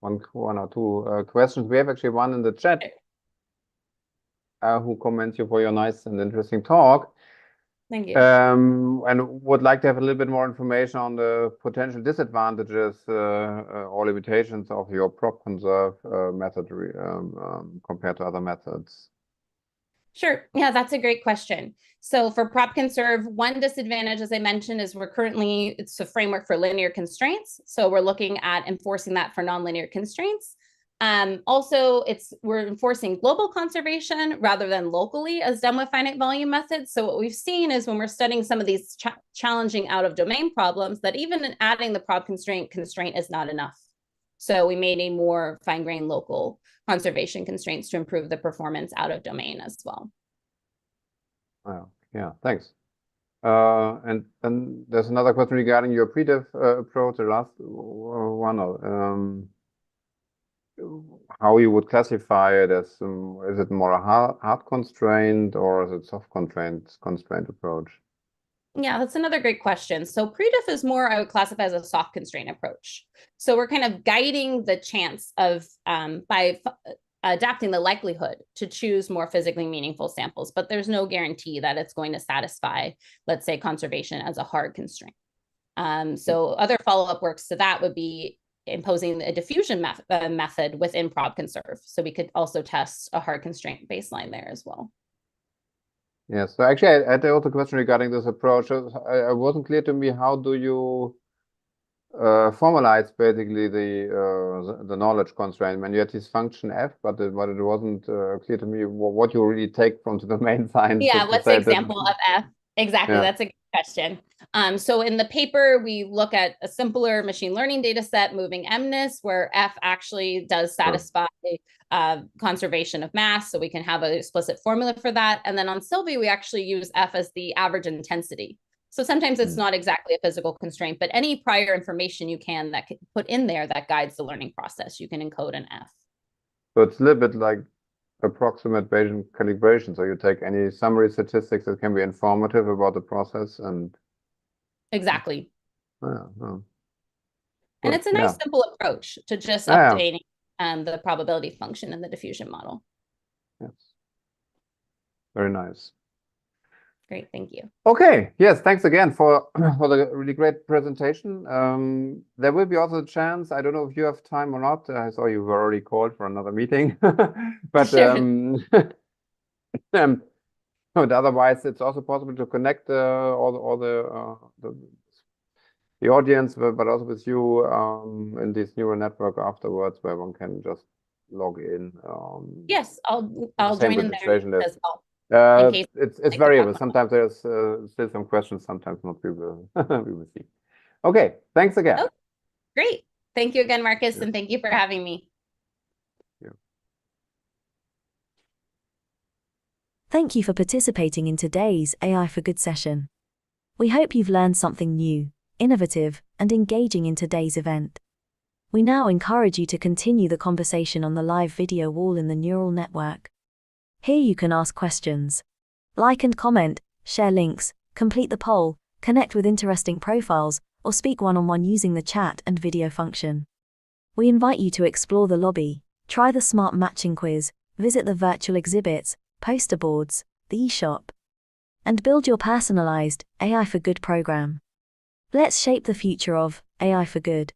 one or two questions. We have actually one in the chat who commends you for your nice and interesting talk. Thank you. And would like to have a little bit more information on the potential disadvantages or limitations of your prop conserve method compared to other methods. Sure. Yeah, that's a great question. So for prop conserve, one disadvantage, as I mentioned, is it's a framework for linear constraints. So we're looking at enforcing that for nonlinear constraints. Also, we're enforcing global conservation rather than locally as done with finite volume methods. So what we've seen is when we're studying some of these challenging out of domain problems, that even in adding the prop constraint is not enough. So we made a more fine-grained local conservation constraints to improve the performance out of domain as well. Oh, yeah, thanks. And then there's another question regarding your predictive approach, the last one. How you would classify it as, is it more a hard constraint or is it soft constraint approach? Yeah, that's another great question. So predictive is more, I would classify as a soft constraint approach. So we're kind of guiding the chance of, by adapting the likelihood to choose more physically meaningful samples, but there's no guarantee that it's going to satisfy, let's say, conservation as a hard constraint. So other follow-up works to that would be imposing a diffusion method within prop conserve. So we could also test a hard constraint baseline there as well. Yes, so actually I had also a question regarding this approach. It wasn't clear to me, how do you formalize basically the knowledge constraint when you had this function f, but it wasn't clear to me what you really take from the domain science. Yeah, what's the example of f? Exactly, yeah. That's a good question. So in the paper, we look at a simpler machine learning data set, moving MNIST, where f actually does satisfy conservation of mass, so we can have an explicit formula for that. And then on Sylvie, we actually use f as the average intensity. So sometimes it's not exactly a physical constraint, but any prior information you can put in there that guides the learning process, you can encode in f. So it's a little bit like approximate Bayesian calibration. So you take any summary statistics that can be informative about the process and... Exactly. And it's a nice simple approach to just updating the probability function in the diffusion model. Yes. Very nice. Great, thank you. Okay, yes, thanks again for the really great presentation. There will be also a chance, I don't know if you have time or not. I saw you were already called for another meeting, but but otherwise it's also possible to connect all the audience, but also with you in this neural network afterwards, where one can just log in. Yes, I'll join in there as well. It's variable. Sometimes there's still some questions, sometimes not. We will see. Okay, thanks again. Oh, great. Thank you again, Marcus, and thank you for having me. Thank you for participating in today's AI for Good session. We hope you've learned something new, innovative, and engaging in today's event. We now encourage you to continue the conversation on the live video wall in the neural network. Here you can ask questions, like and comment, share links, complete the poll, connect with interesting profiles, or speak one-on-one using the chat and video function. We invite you to explore the lobby, try the smart matching quiz, visit the virtual exhibits, poster boards, the eShop, and build your personalized AI for Good program. Let's shape the future of AI for Good.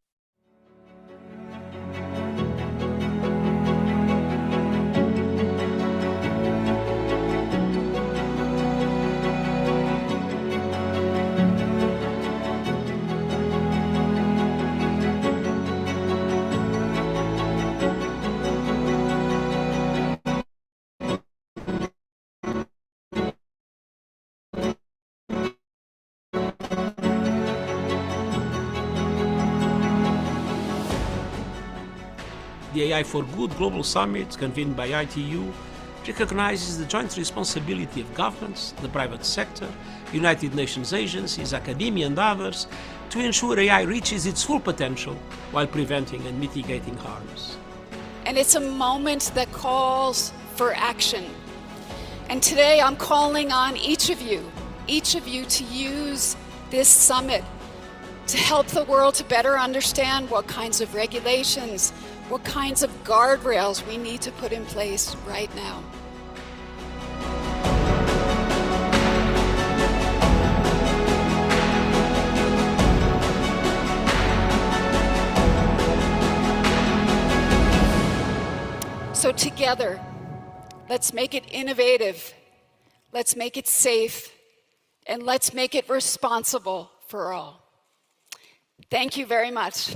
The AI for Good Global Summit, convened by ITU, recognizes the joint responsibility of governments, the private sector, United Nations agencies, academia, and others to ensure AI reaches its full potential while preventing and mitigating harms. And it's a moment that calls for action. And today I'm calling on each of you to use this summit to help the world to better understand what kinds of regulations, what kinds of guardrails we need to put in place right now. So together, let's make it innovative, let's make it safe, and let's make it responsible for all. Thank you very much.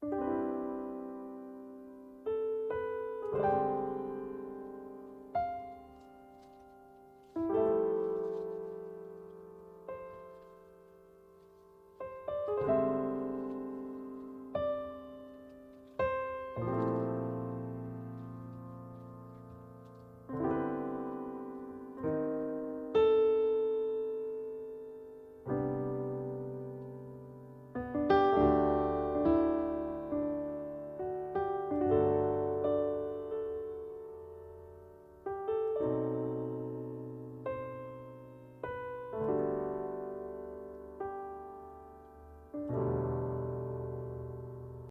you.